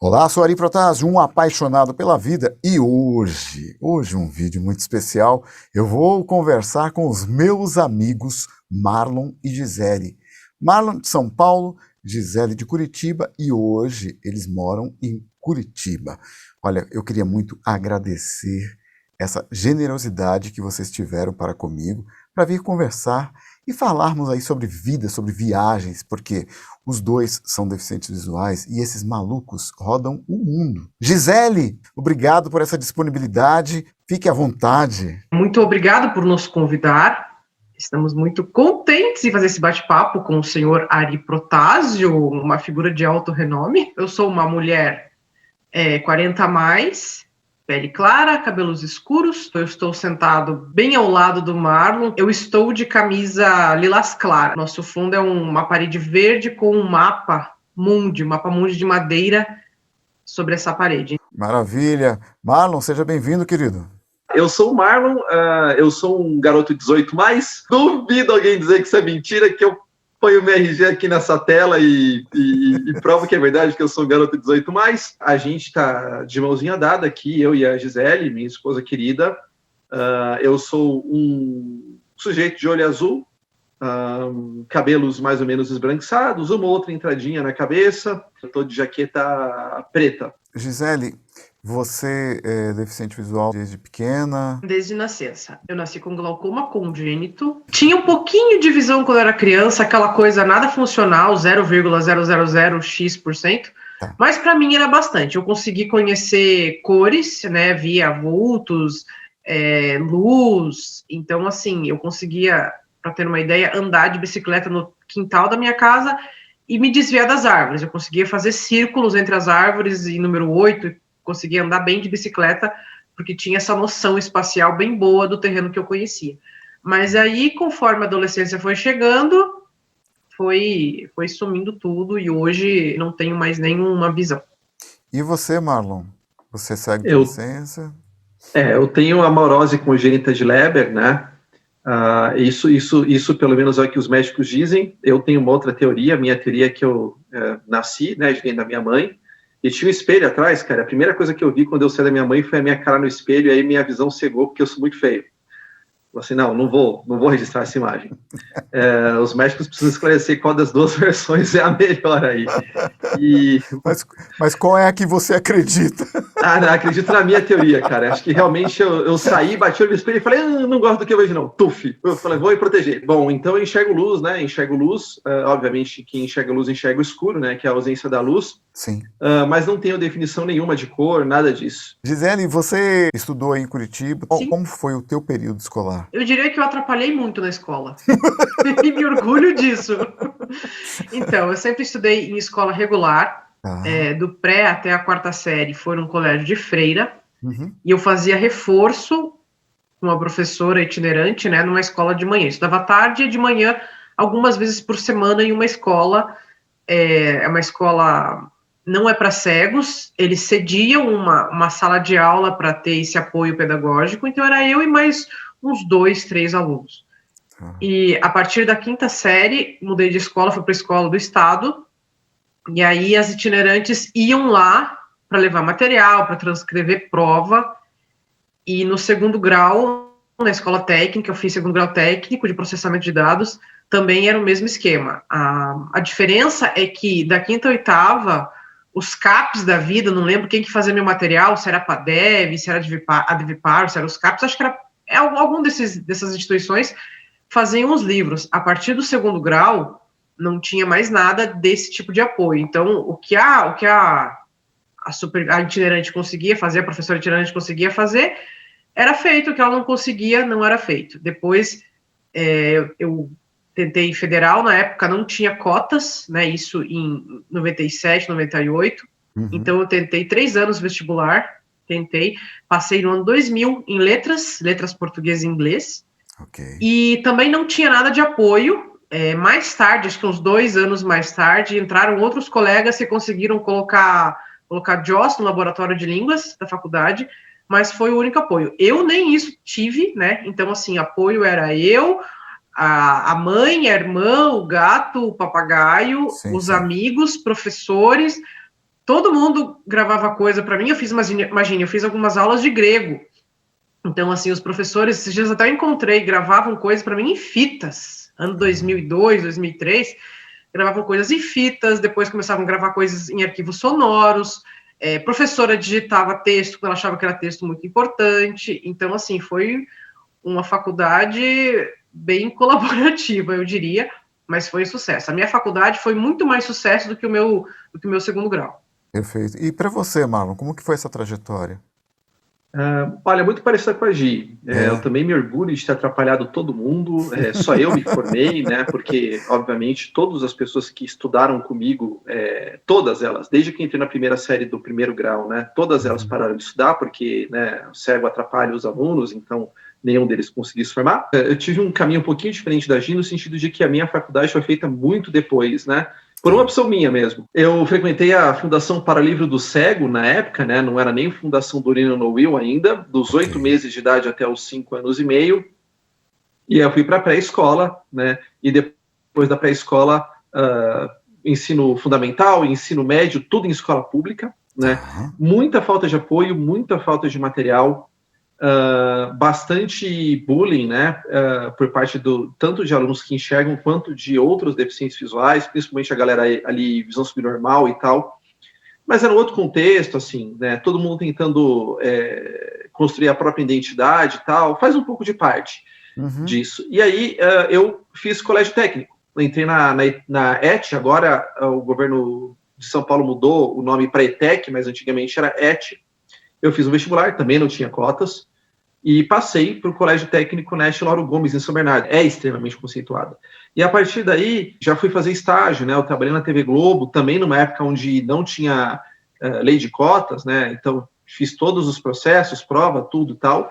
Olá, sou Ari Protásio, um apaixonado pela vida, e hoje um vídeo muito especial. Eu vou conversar com os meus amigos Marlon e Gisele. Marlon de São Paulo, Gisele de Curitiba, e hoje eles moram em Curitiba. Olha, eu queria muito agradecer essa generosidade que vocês tiveram para comigo, para vir conversar e falarmos aí sobre vida, sobre viagens, porque os dois são deficientes visuais e esses malucos rodam o mundo. Gisele, obrigado por essa disponibilidade. Fique à vontade. Muito obrigado por nos convidar. Estamos muito contentes em fazer esse bate-papo com o senhor Ari Protásio, uma figura de alto renome. Eu sou uma mulher 40 a mais, pele clara, cabelos escuros. Eu estou sentado bem ao lado do Marlon. Eu estou de camisa lilás clara. Nosso fundo é uma parede verde com um mapa mundi de madeira sobre essa parede. Maravilha. Marlon, seja bem-vindo, querido. Eu sou o Marlon, eu sou um garoto 18+. Duvido alguém dizer que isso é mentira, que eu ponho o meu RG aqui nessa tela e provo que é verdade, que eu sou um garoto 18+. A gente está de mãozinha dada aqui, eu e a Gisele, minha esposa querida. Eu sou um sujeito de olho azul, cabelos mais ou menos esbranquiçados, uma outra entradinha na cabeça. Eu estou de jaqueta preta. Gisele, você é deficiente visual desde pequena? Desde nascença. Eu nasci com glaucoma congênito. Tinha um pouquinho de visão quando eu era criança, aquela coisa nada funcional, 0,000x%. Tá. Mas para mim era bastante. Eu consegui conhecer cores, né, via vultos, luz. Então, assim, eu conseguia, para ter uma ideia, andar de bicicleta no quintal da minha casa e me desviar das árvores. Eu conseguia fazer círculos entre as árvores e número 8, conseguia andar bem de bicicleta, porque tinha essa noção espacial bem boa do terreno que eu conhecia. Mas aí, conforme a adolescência foi chegando, foi sumindo tudo, e hoje não tenho mais nenhuma visão. E você, Marlon? Você segue de licença? Eu tenho amarose congênita de Leber, né? Isso pelo menos é o que os médicos dizem. Eu tenho uma outra teoria. Minha teoria é que eu nasci, né, de dentro da minha mãe, e tinha um espelho atrás, cara. A primeira coisa que eu vi quando eu saí da minha mãe foi a minha cara no espelho, e aí minha visão cegou, porque eu sou muito feio. Eu falei assim, não vou registrar essa imagem. Os médicos precisam esclarecer qual das duas versões é a melhor aí. Mas qual é a que você acredita? Não, acredito na minha teoria, cara. Acho que realmente eu saí, bati o olho no espelho e falei, não gosto do que eu vejo, não. Tuf. Eu falei, vou me proteger. Bom, então eu enxergo luz, né? Enxergo luz. Obviamente, quem enxerga luz, enxerga o escuro, né? Que é a ausência da luz. Sim. Mas não tenho definição nenhuma de cor, nada disso. Gisele, você estudou aí em Curitiba. Sim. Como foi o teu período escolar? Eu diria que eu atrapalhei muito na escola. E me orgulho disso. Então, eu sempre estudei em escola regular. Do pré até a 4ª série foi num colégio de freira. Uhum. E eu fazia reforço com uma professora itinerante, né, numa escola de manhã. Eu estudava à tarde e de manhã, algumas vezes por semana, em uma escola. É uma escola, não é para cegos, eles cediam uma sala de aula para ter esse apoio pedagógico, então era eu e mais uns 2, 3 alunos. E a partir da 5ª série, mudei de escola, fui para a escola do estado, e aí as itinerantes iam lá para levar material, para transcrever prova, e no 2º grau, na escola técnica, eu fiz 2º grau técnico de processamento de dados, também era o mesmo esquema. A diferença é que da 5ª à 8ª, os CAPs da vida, não lembro quem que fazia meu material, se era a PADEV, se era a Advipar, se era os CAPs, acho que era algum dessas instituições faziam os livros. A partir do 2º grau, não tinha mais nada desse tipo de apoio. Então, o que a itinerante conseguia fazer, a professora itinerante conseguia fazer, era feito. O que ela não conseguia, não era feito. Depois, eu tentei federal, na época não tinha cotas, né, isso em 97, 98, Então eu tentei 3 anos vestibular, passei no ano 2000 em letras português e inglês, e também não tinha nada de apoio. Mais tarde, acho que uns 2 anos mais tarde, entraram outros colegas que conseguiram colocar JOS no laboratório de línguas da faculdade, mas foi o único apoio. Eu nem isso tive, né, então assim, apoio era eu, a mãe, a irmã, o gato, o papagaio, os amigos, professores, todo mundo gravava coisa para mim. Eu fiz, imagina, eu fiz algumas aulas de grego. Então, assim, os professores, esses dias até eu encontrei, gravavam coisas para mim em fitas. Ano 2002, 2003, gravavam coisas em fitas, depois começavam a gravar coisas em arquivos sonoros. Professora digitava texto quando ela achava que era texto muito importante. Então, assim, foi uma faculdade bem colaborativa, eu diria, mas foi um sucesso. A minha faculdade foi muito mais sucesso do que o meu segundo grau. Perfeito. E para você, Marlon, como que foi essa trajetória? Olha, muito parecida com a Gi. Eu também me orgulho de ter atrapalhado todo mundo. Só eu me formei, né? Porque, obviamente, todas as pessoas que estudaram comigo, todas elas, desde que entrei na primeira série do primeiro grau, né? Todas elas pararam de estudar porque, né, o cego atrapalha os alunos, então nenhum deles conseguiu se formar. Eu tive um caminho um pouquinho diferente da Gi, no sentido de que a minha faculdade foi feita muito depois, né? Por uma opção minha mesmo. Eu frequentei a Fundação Paralivro do Cego na época, né? Não era nem Fundação Dorina Will ainda, dos 8 meses de idade até os 5 anos e meio. E eu fui para a pré-escola, né? E depois da pré-escola, ensino fundamental, ensino médio, tudo em escola pública, né? Muita falta de apoio, muita falta de material. Bastante bullying, né, por parte tanto de alunos que enxergam quanto de outros deficientes visuais, principalmente a galera ali visão subnormal e tal, mas era um outro contexto, assim, né, todo mundo tentando construir a própria identidade e tal, faz um pouco de parte disso. E aí eu fiz colégio técnico, entrei na ET, agora o governo de São Paulo mudou o nome para ETEC, mas antigamente era ET. Eu fiz um vestibular, também não tinha cotas, e passei para o Colégio Técnico Neste Lauro Gomes, em São Bernardo. É extremamente conceituado. E a partir daí, já fui fazer estágio, né? Eu trabalhei na TV Globo, também numa época onde não tinha lei de cotas, né? Então, fiz todos os processos, prova, tudo e tal.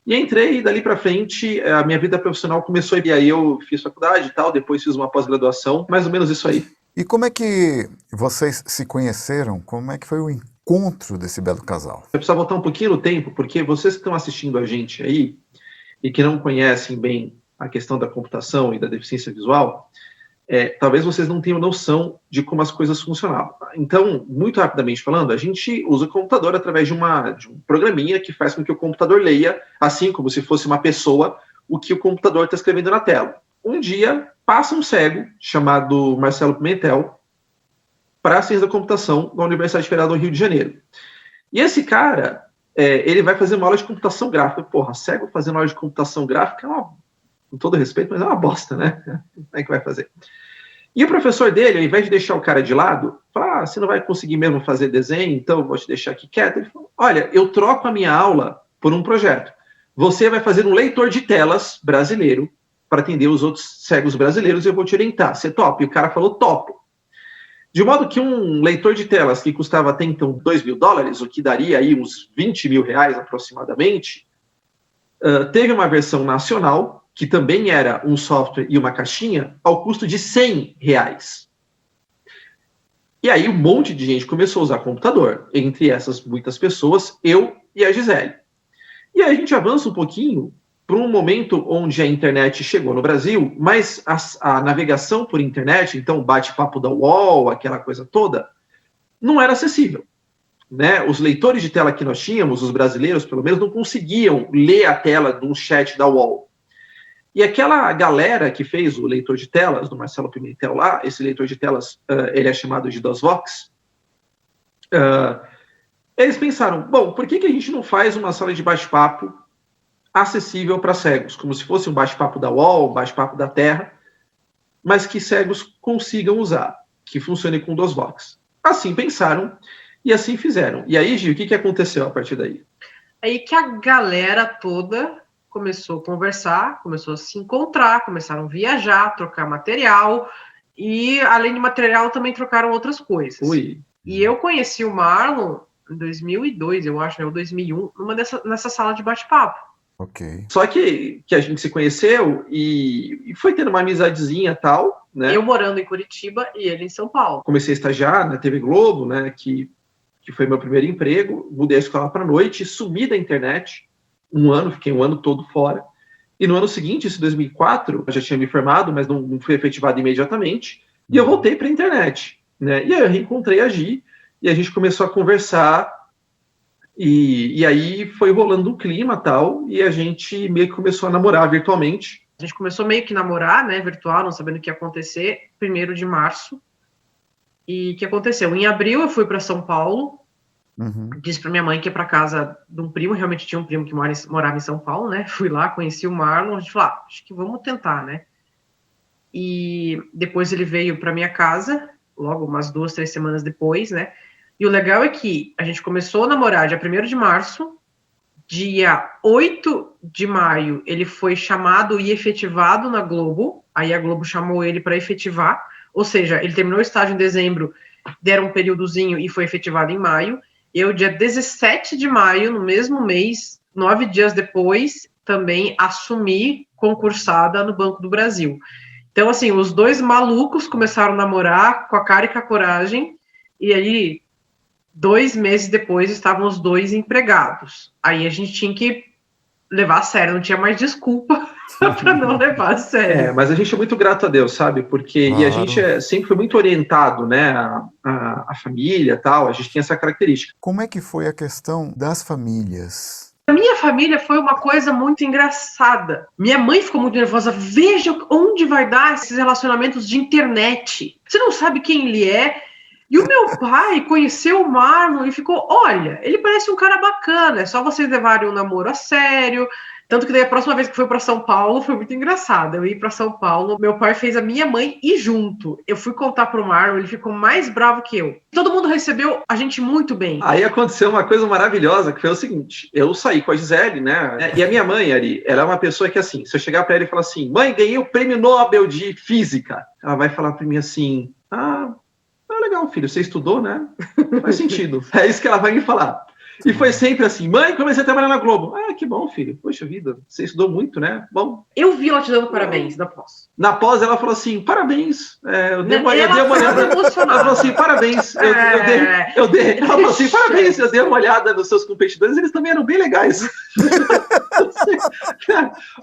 E entrei, e dali para frente, a minha vida profissional começou. E aí eu fiz faculdade e tal, depois fiz uma pós-graduação, mais ou menos isso aí. E como é que vocês se conheceram? Como é que foi o encontro desse belo casal? Eu preciso voltar um pouquinho no tempo, porque vocês que estão assistindo a gente aí e que não conhecem bem a questão da computação e da deficiência visual, talvez vocês não tenham noção de como as coisas funcionavam. Então, muito rapidamente falando, a gente usa o computador através de um programinha que faz com que o computador leia, assim como se fosse uma pessoa, o que o computador está escrevendo na tela. Um dia, passa um cego, chamado Marcelo Pimentel, para a ciência da computação na Universidade Federal do Rio de Janeiro. E esse cara, ele vai fazer uma aula de computação gráfica. Porra, cego fazendo aula de computação gráfica com todo respeito, mas é uma bosta, né? Como é que vai fazer? E o professor dele, ao invés de deixar o cara de lado, fala, você não vai conseguir mesmo fazer desenho, então eu vou te deixar aqui quieto. Ele falou, olha, eu troco a minha aula por um projeto. Você vai fazer um leitor de telas brasileiro para atender os outros cegos brasileiros e eu vou te orientar. Você topa? E o cara falou, topo. De modo que um leitor de telas que custava até então $2.000, o que daria aí uns R$20 mil aproximadamente, teve uma versão nacional, que também era um software e uma caixinha, ao custo de R$100. E aí um monte de gente começou a usar computador. Entre essas muitas pessoas, eu e a Gisele. E aí a gente avança um pouquinho para um momento onde a internet chegou no Brasil, mas a navegação por internet, então o bate-papo da UOL, aquela coisa toda, não era acessível. Né? Os leitores de tela que nós tínhamos, os brasileiros pelo menos, não conseguiam ler a tela de um chat da UOL. E aquela galera que fez o leitor de telas, do Marcelo Pimentel lá, esse leitor de telas, ele é chamado de DOSVox, eles pensaram, bom, por que a gente não faz uma sala de bate-papo acessível para cegos, como se fosse um bate-papo da UOL, um bate-papo da Terra, mas que cegos consigam usar, que funcione com DOSVox. Assim pensaram e assim fizeram. E aí, Gil, o que aconteceu a partir daí? Aí que a galera toda começou a conversar, começou a se encontrar, começaram a viajar, trocar material, e além de material também trocaram outras coisas. Ui. E eu conheci o Marlon em 2002, eu acho, né, ou 2001, nessa sala de bate-papo. Ok. Só que a gente se conheceu e foi tendo uma amizadezinha e tal, né? Eu morando em Curitiba e ele em São Paulo. Comecei a estagiar na TV Globo, né, que foi meu primeiro emprego, mudei a escola para noite, sumi da internet, fiquei um ano todo fora. E no ano seguinte, esse 2004, eu já tinha me formado, mas não fui efetivado imediatamente, e eu voltei para a internet, né? E aí eu reencontrei a Gi, e a gente começou a conversar, e aí foi rolando um clima e tal, e a gente meio que começou a namorar virtualmente. A gente começou meio que namorar, né, virtual, não sabendo o que ia acontecer, 1º de março. E o que aconteceu? Em abril eu fui para São Paulo, disse para minha mãe que ia para casa de um primo, realmente tinha um primo que morava em São Paulo, né? Fui lá, conheci o Marlon, a gente falou, acho que vamos tentar, né? E depois ele veio para minha casa, logo umas 2, 3 semanas depois, né? E o legal é que a gente começou a namorar dia 1º de março, dia 8 de maio ele foi chamado e efetivado na Globo, aí a Globo chamou ele para efetivar, ou seja, ele terminou o estágio em dezembro, deram um períodozinho e foi efetivado em maio. Eu, dia 17 de maio, no mesmo mês, 9 dias depois, também assumi concursada no Banco do Brasil. Então, assim, os dois malucos começaram a namorar com a cara e com a coragem, e aí, 2 meses depois, estavam os dois empregados. Aí a gente tinha que levar a sério, não tinha mais desculpa para não levar a sério. Mas a gente é muito grato a Deus, sabe? Porque Claro. E a gente sempre foi muito orientado, né? A família e tal, a gente tem essa característica. Como é que foi a questão das famílias? A minha família foi uma coisa muito engraçada. Minha mãe ficou muito nervosa. Veja onde vai dar esses relacionamentos de internet. Você não sabe quem ele é. E o meu pai conheceu o Marlon e ficou, olha, ele parece um cara bacana, é só vocês levarem um namoro a sério. Tanto que daí a próxima vez que foi para São Paulo foi muito engraçado. Eu ia para São Paulo, meu pai fez a minha mãe ir junto. Eu fui contar pro Marlon, ele ficou mais bravo que eu. Todo mundo recebeu a gente muito bem. Aí aconteceu uma coisa maravilhosa, que foi o seguinte, eu saí com a Gisele, né? E a minha mãe, Ari, ela é uma pessoa que assim, se eu chegar para ela e falar assim, mãe, ganhei o prêmio Nobel de Física, ela vai falar para mim assim, legal, filho, você estudou, né? Faz sentido. É isso que ela vai me falar. E foi sempre assim, mãe, comecei a trabalhar na Globo. Que bom, filho. Poxa vida, você estudou muito, né? Bom. Eu vi ela te dando parabéns na pós. Na pós, ela falou assim, parabéns. Eu dei uma olhada. Ela falou assim, parabéns. Ela falou assim, parabéns. Eu dei uma olhada nos seus competidores, eles também eram bem legais.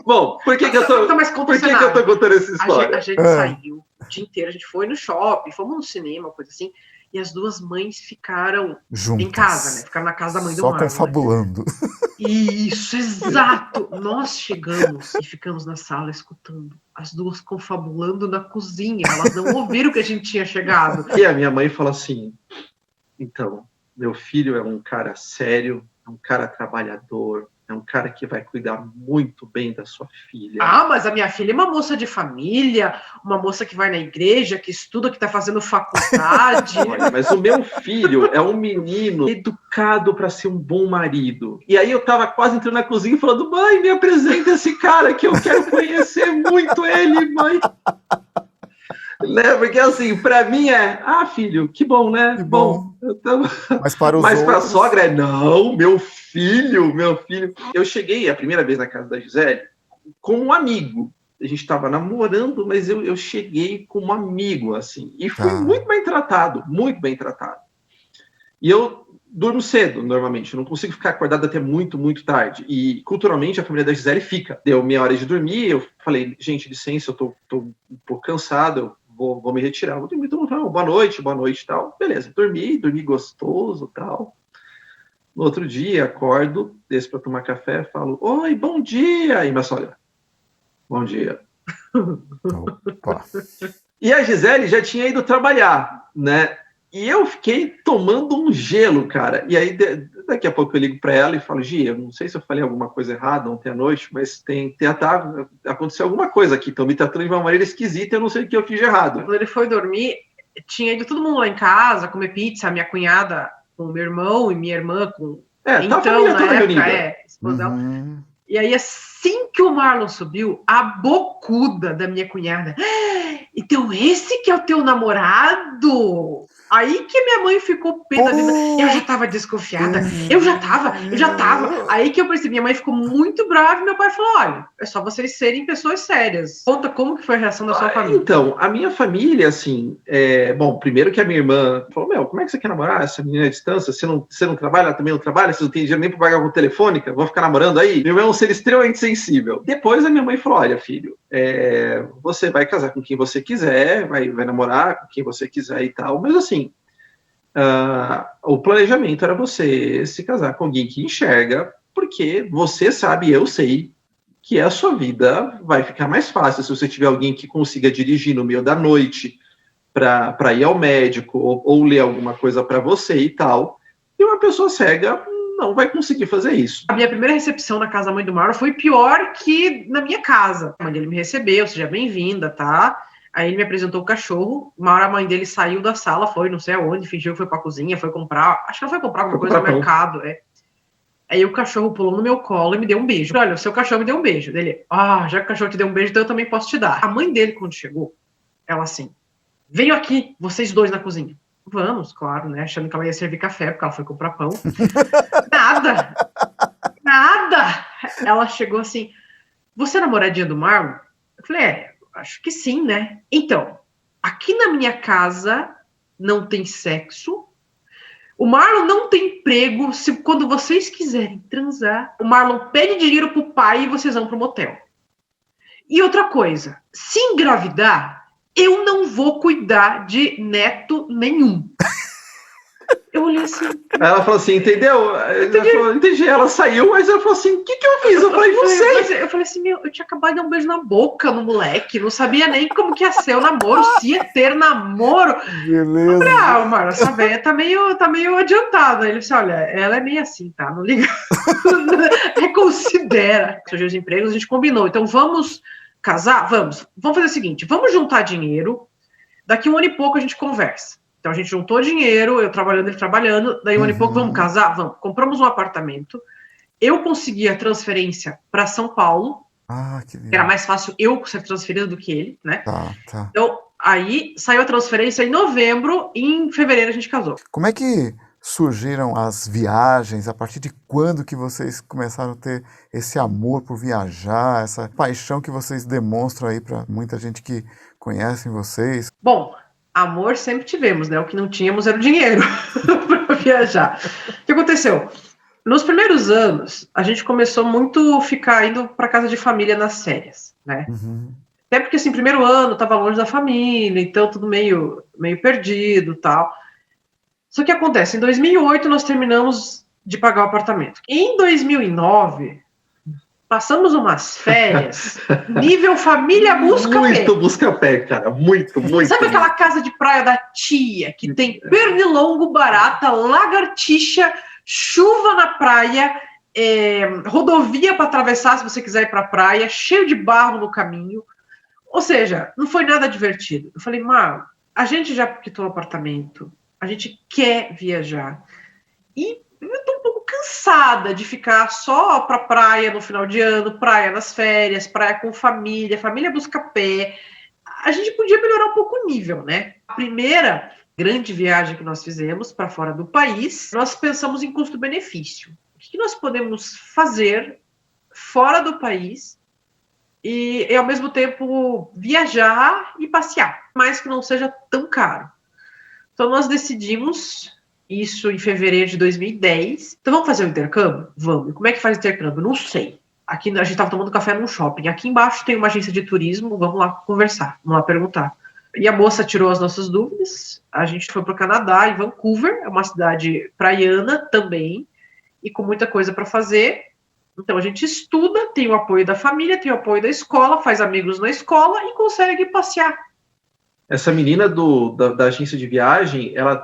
Bom, por que eu tô contando essa história? A gente saiu o dia inteiro, a gente foi no shopping, fomos no cinema, coisa assim, e as duas mães ficaram juntas, em casa, né? Ficaram na casa da mãe do Marlon. Só confabulando. Né? Isso, exato! Nós chegamos e ficamos na sala escutando as duas confabulando na cozinha. Elas não ouviram que a gente tinha chegado. E a minha mãe falou assim, então, meu filho é um cara sério, é um cara trabalhador, é um cara que vai cuidar muito bem da sua filha. Mas a minha filha é uma moça de família, uma moça que vai na igreja, que estuda, que está fazendo faculdade. Olha, mas o meu filho é um menino educado para ser um bom marido. E aí eu estava quase entrando na cozinha falando, mãe, me apresenta esse cara que eu quero conhecer muito ele, mãe. Né? Porque assim, para mim filho, que bom, né? Que bom. Mas para a sogra não, meu filho. Eu cheguei a primeira vez na casa da Gisele com um amigo. A gente estava namorando, mas eu cheguei como amigo, assim. E fui muito bem tratado. E eu durmo cedo, normalmente. Eu não consigo ficar acordado até muito, muito tarde. E, culturalmente, a família da Gisele fica. Deu meia hora de dormir, eu falei, gente, licença, eu tô um pouco cansado, eu vou me retirar. Vou dormir, então, boa noite e tal. Beleza, dormi gostoso e tal. No outro dia, acordo, desço para tomar café, falo, oi, bom dia! E minha sogra, bom dia. Opa. E a Gisele já tinha ido trabalhar, né? E eu fiquei tomando um gelo, cara. E aí, daqui a pouco eu ligo para ela e falo, Gi, eu não sei se eu falei alguma coisa errada ontem à noite, mas aconteceu alguma coisa aqui. Estão me tratando de uma maneira esquisita e eu não sei o que eu fiz de errado. Quando ele foi dormir, tinha ido todo mundo lá em casa comer pizza, minha cunhada com meu irmão e minha irmã com... Então, na época, E aí, assim que o Marlon subiu, a bocuda da minha cunhada, então esse que é o teu namorado? Aí que minha mãe ficou pé da vida. Eu já tava desconfiada. Eu já tava. Aí que eu percebi, minha mãe ficou muito brava e meu pai falou, olha, é só vocês serem pessoas sérias. Conta como que foi a reação da sua família. Então, a minha família, assim, bom, primeiro que a minha irmã falou, como é que você quer namorar essa menina à distância? Você não trabalha, ela também não trabalha, você não tem dinheiro nem pra pagar com telefônica, vou ficar namorando aí? Meu irmão é um ser extremamente sensível. Depois a minha mãe falou, olha, filho, você vai casar com quem você quiser, vai namorar com quem você quiser e tal, mas assim, o planejamento era você se casar com alguém que enxerga, porque você sabe, eu sei, que a sua vida vai ficar mais fácil se você tiver alguém que consiga dirigir no meio da noite para ir ao médico ou ler alguma coisa para você e tal. E uma pessoa cega não vai conseguir fazer isso. A minha primeira recepção na casa da mãe do Marlon foi pior que na minha casa. A mãe dele me recebeu, seja bem-vinda, tá? Aí ele me apresentou o cachorro. Uma hora a mãe dele saiu da sala, foi não sei aonde, fingiu que foi pra cozinha, foi comprar. Acho que ela foi comprar alguma coisa no mercado. Aí o cachorro pulou no meu colo e me deu um beijo. Olha, o seu cachorro me deu um beijo. Ele, já que o cachorro te deu um beijo, então eu também posso te dar. A mãe dele, quando chegou, ela assim, venham aqui, vocês dois na cozinha. Vamos, claro, né? Achando que ela ia servir café, porque ela foi comprar pão. Nada! Ela chegou assim, você é namoradinha do Marlon? Eu falei, acho que sim, né? Então, aqui na minha casa não tem sexo. O Marlon não tem emprego. Quando vocês quiserem transar, o Marlon pede dinheiro pro pai e vocês vão pro motel. E outra coisa, se engravidar, eu não vou cuidar de neto nenhum. Eu olhei assim. Ela falou assim, entendeu? Entendi. Ela saiu, mas ela falou assim, o que eu fiz? Eu falei, não sei. Eu falei assim, eu tinha acabado de dar um beijo na boca no moleque, não sabia nem como que ia ser o namoro, se ia ter namoro. Beleza. Eu falei, Marlon, essa velha tá meio adiantada. Ele disse, olha, ela é meio assim, tá? Não liga. Reconsidera. Surgiu os empregos, a gente combinou. Então, vamos casar? Vamos fazer o seguinte, vamos juntar dinheiro, daqui 1 ano e pouco a gente conversa. Então a gente juntou dinheiro, eu trabalhando, ele trabalhando, daí 1 ano e pouco, vamos casar? Vamos. Compramos um apartamento, eu consegui a transferência para São Paulo, que era mais fácil eu ser transferido do que ele, né? Tá. Então, aí saiu a transferência em novembro, e em fevereiro a gente casou. Como é que surgiram as viagens? A partir de quando que vocês começaram a ter esse amor por viajar, essa paixão que vocês demonstram aí para muita gente que conhece vocês? Bom, amor sempre tivemos, né? O que não tínhamos era o dinheiro para viajar. O que aconteceu? Nos primeiros anos, a gente começou muito a ficar indo para casa de família nas férias, né? Até porque, assim, primeiro ano, estava longe da família, então tudo meio perdido e tal. Só que acontece, em 2008 nós terminamos de pagar o apartamento. Em 2009, passamos umas férias, nível família Buscapé. Muito Buscapé, cara, muito. Sabe aquela casa de praia da tia, que tem pernilongo, barata, lagartixa, chuva na praia, rodovia para atravessar se você quiser ir para a praia, cheio de barro no caminho. Ou seja, não foi nada divertido. Eu falei, Marlon, a gente já quitou o apartamento, a gente quer viajar. E eu tô um pouco cansada de ficar só pra praia no final de ano, praia nas férias, praia com família Buscapé. A gente podia melhorar um pouco o nível, né? A primeira grande viagem que nós fizemos para fora do país, nós pensamos em custo-benefício. O que nós podemos fazer fora do país e ao mesmo tempo viajar e passear, mas que não seja tão caro. Então nós decidimos isso em fevereiro de 2010. Então vamos fazer o intercâmbio? Vamos. E como é que faz o intercâmbio? Não sei. Aqui a gente estava tomando café num shopping. Aqui embaixo tem uma agência de turismo. Vamos lá conversar, vamos lá perguntar. E a moça tirou as nossas dúvidas. A gente foi para o Canadá, em Vancouver. É uma cidade praiana também. E com muita coisa para fazer. Então a gente estuda, tem o apoio da família, tem o apoio da escola, faz amigos na escola e consegue passear. Essa menina da agência de viagem, ela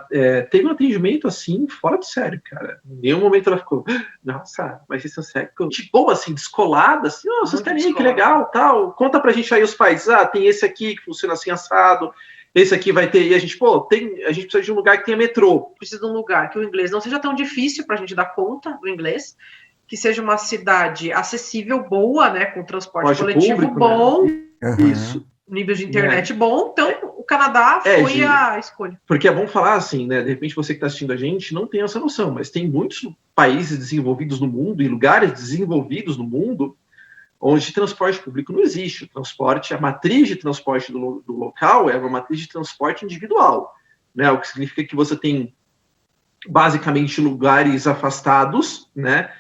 teve um atendimento, assim, fora de sério, cara. Em nenhum momento ela ficou, nossa, mas vocês são sérios? De boa, assim, descolada, assim, vocês querem ir, que legal, tal. Conta pra gente aí os países. Tem esse aqui que funciona assim, assado. Esse aqui vai ter, e a gente precisa de um lugar que tenha metrô. Precisa de um lugar que o inglês não seja tão difícil pra gente dar conta do inglês, que seja uma cidade acessível, boa, né, com transporte coletivo público, bom. Né? Isso. Nível de internet bom, então o Canadá foi a escolha. Porque é bom falar assim, né? De repente você que está assistindo a gente não tem essa noção, mas tem muitos países desenvolvidos no mundo e lugares desenvolvidos no mundo onde transporte público não existe. O transporte, a matriz de transporte do local é uma matriz de transporte individual, né? O que significa que você tem basicamente lugares afastados, né?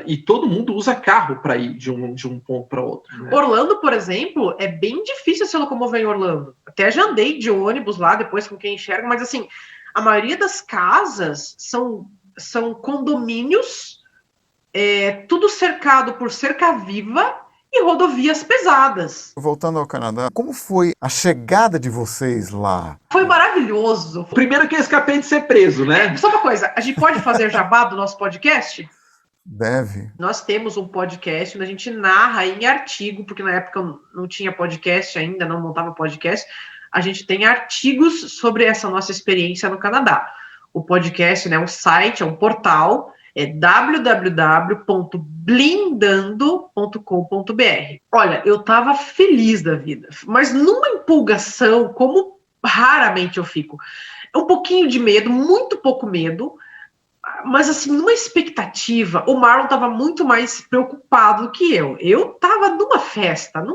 E todo mundo usa carro para ir de um ponto para outro. Né? Orlando, por exemplo, é bem difícil se locomover em Orlando. Até já andei de ônibus lá, depois com quem enxerga, mas assim, A maioria das casas são condomínios, tudo cercado por cerca-viva e rodovias pesadas. Voltando ao Canadá, como foi a chegada de vocês lá? Foi maravilhoso. Primeiro que eu escapei de ser preso, né? Só uma coisa, a gente pode fazer jabá do nosso podcast? Deve. Nós temos um podcast onde a gente narra em artigo, porque na época não tinha podcast ainda, não montava podcast. A gente tem artigos sobre essa nossa experiência no Canadá. O podcast, né, o site, é um portal, é www.blindando.com.br. Olha, eu tava feliz da vida, mas numa empolgação, como raramente eu fico. Um pouquinho de medo, muito pouco medo, mas assim, numa expectativa. O Marlon estava muito mais preocupado do que eu. Eu estava numa festa,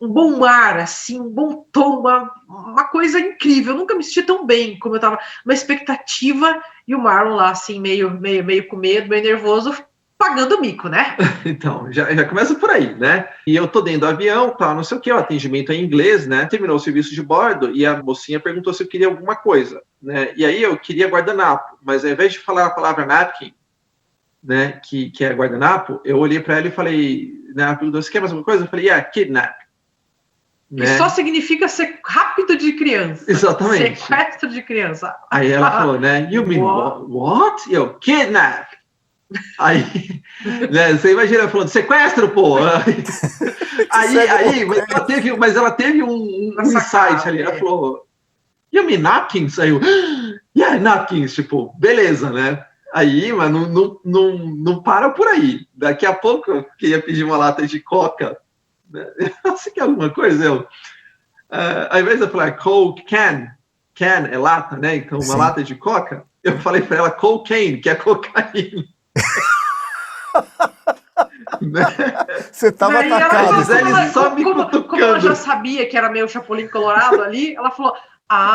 um bom ar, assim, um bom tom, uma coisa incrível. Eu nunca me senti tão bem como eu estava, uma expectativa, e o Marlon lá, assim, meio com medo, meio nervoso, pagando o mico, né? Então, já começa por aí, né? E eu tô dentro do avião, tá, não sei o que, o atendimento é em inglês, né? Terminou o serviço de bordo e a mocinha perguntou se eu queria alguma coisa, né? E aí eu queria guardanapo, mas ao invés de falar a palavra napkin, né, que é guardanapo, eu olhei para ela e falei, né, ela perguntou, você quer mais alguma coisa? Eu falei, kidnap. Né? Que só significa ser rápido de criança. Exatamente. Sequestro de criança. Aí ela falou, né, you mean what? E eu, kidnap. Aí, né, você imagina falando, sequestro, pô! Aí, mas ela teve um insight ali, ela falou, you mean napkins? Aí eu, yeah, napkins, tipo, beleza, né? Aí, mas não para por aí. Daqui a pouco eu queria pedir uma lata de coca. Né? Você quer alguma coisa? Ao invés de eu falar Coke, can é lata, né? Então, uma lata de coca, eu falei para ela cocaine, que é cocaína. Você estava atacado. Como ela já sabia que era meio Chapolin Colorado ali, ela falou,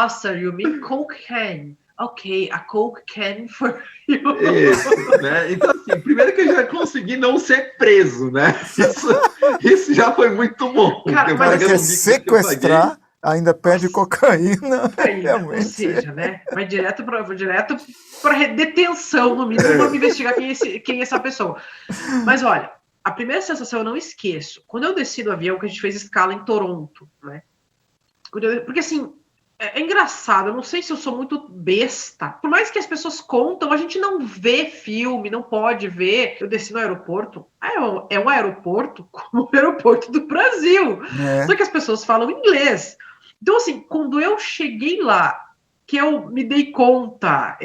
sir, you mean cocaine? Ok, a Coke can for you. Isso, né? Então, assim, primeiro que eu já consegui não ser preso, né? Isso já foi muito bom. Cara, mas sequestrar, ainda pede cocaína. Ou seja, né? Vai direto para detenção, no mínimo, para investigar quem é essa pessoa. Mas olha, a primeira sensação eu não esqueço. Quando eu desci do avião, que a gente fez escala em Toronto, né? Porque assim, é engraçado, eu não sei se eu sou muito besta. Por mais que as pessoas contam, a gente não vê filme, não pode ver. Eu desci no aeroporto, é um aeroporto como o aeroporto do Brasil. Só que as pessoas falam inglês. Então, assim, quando eu cheguei lá, que eu me dei conta,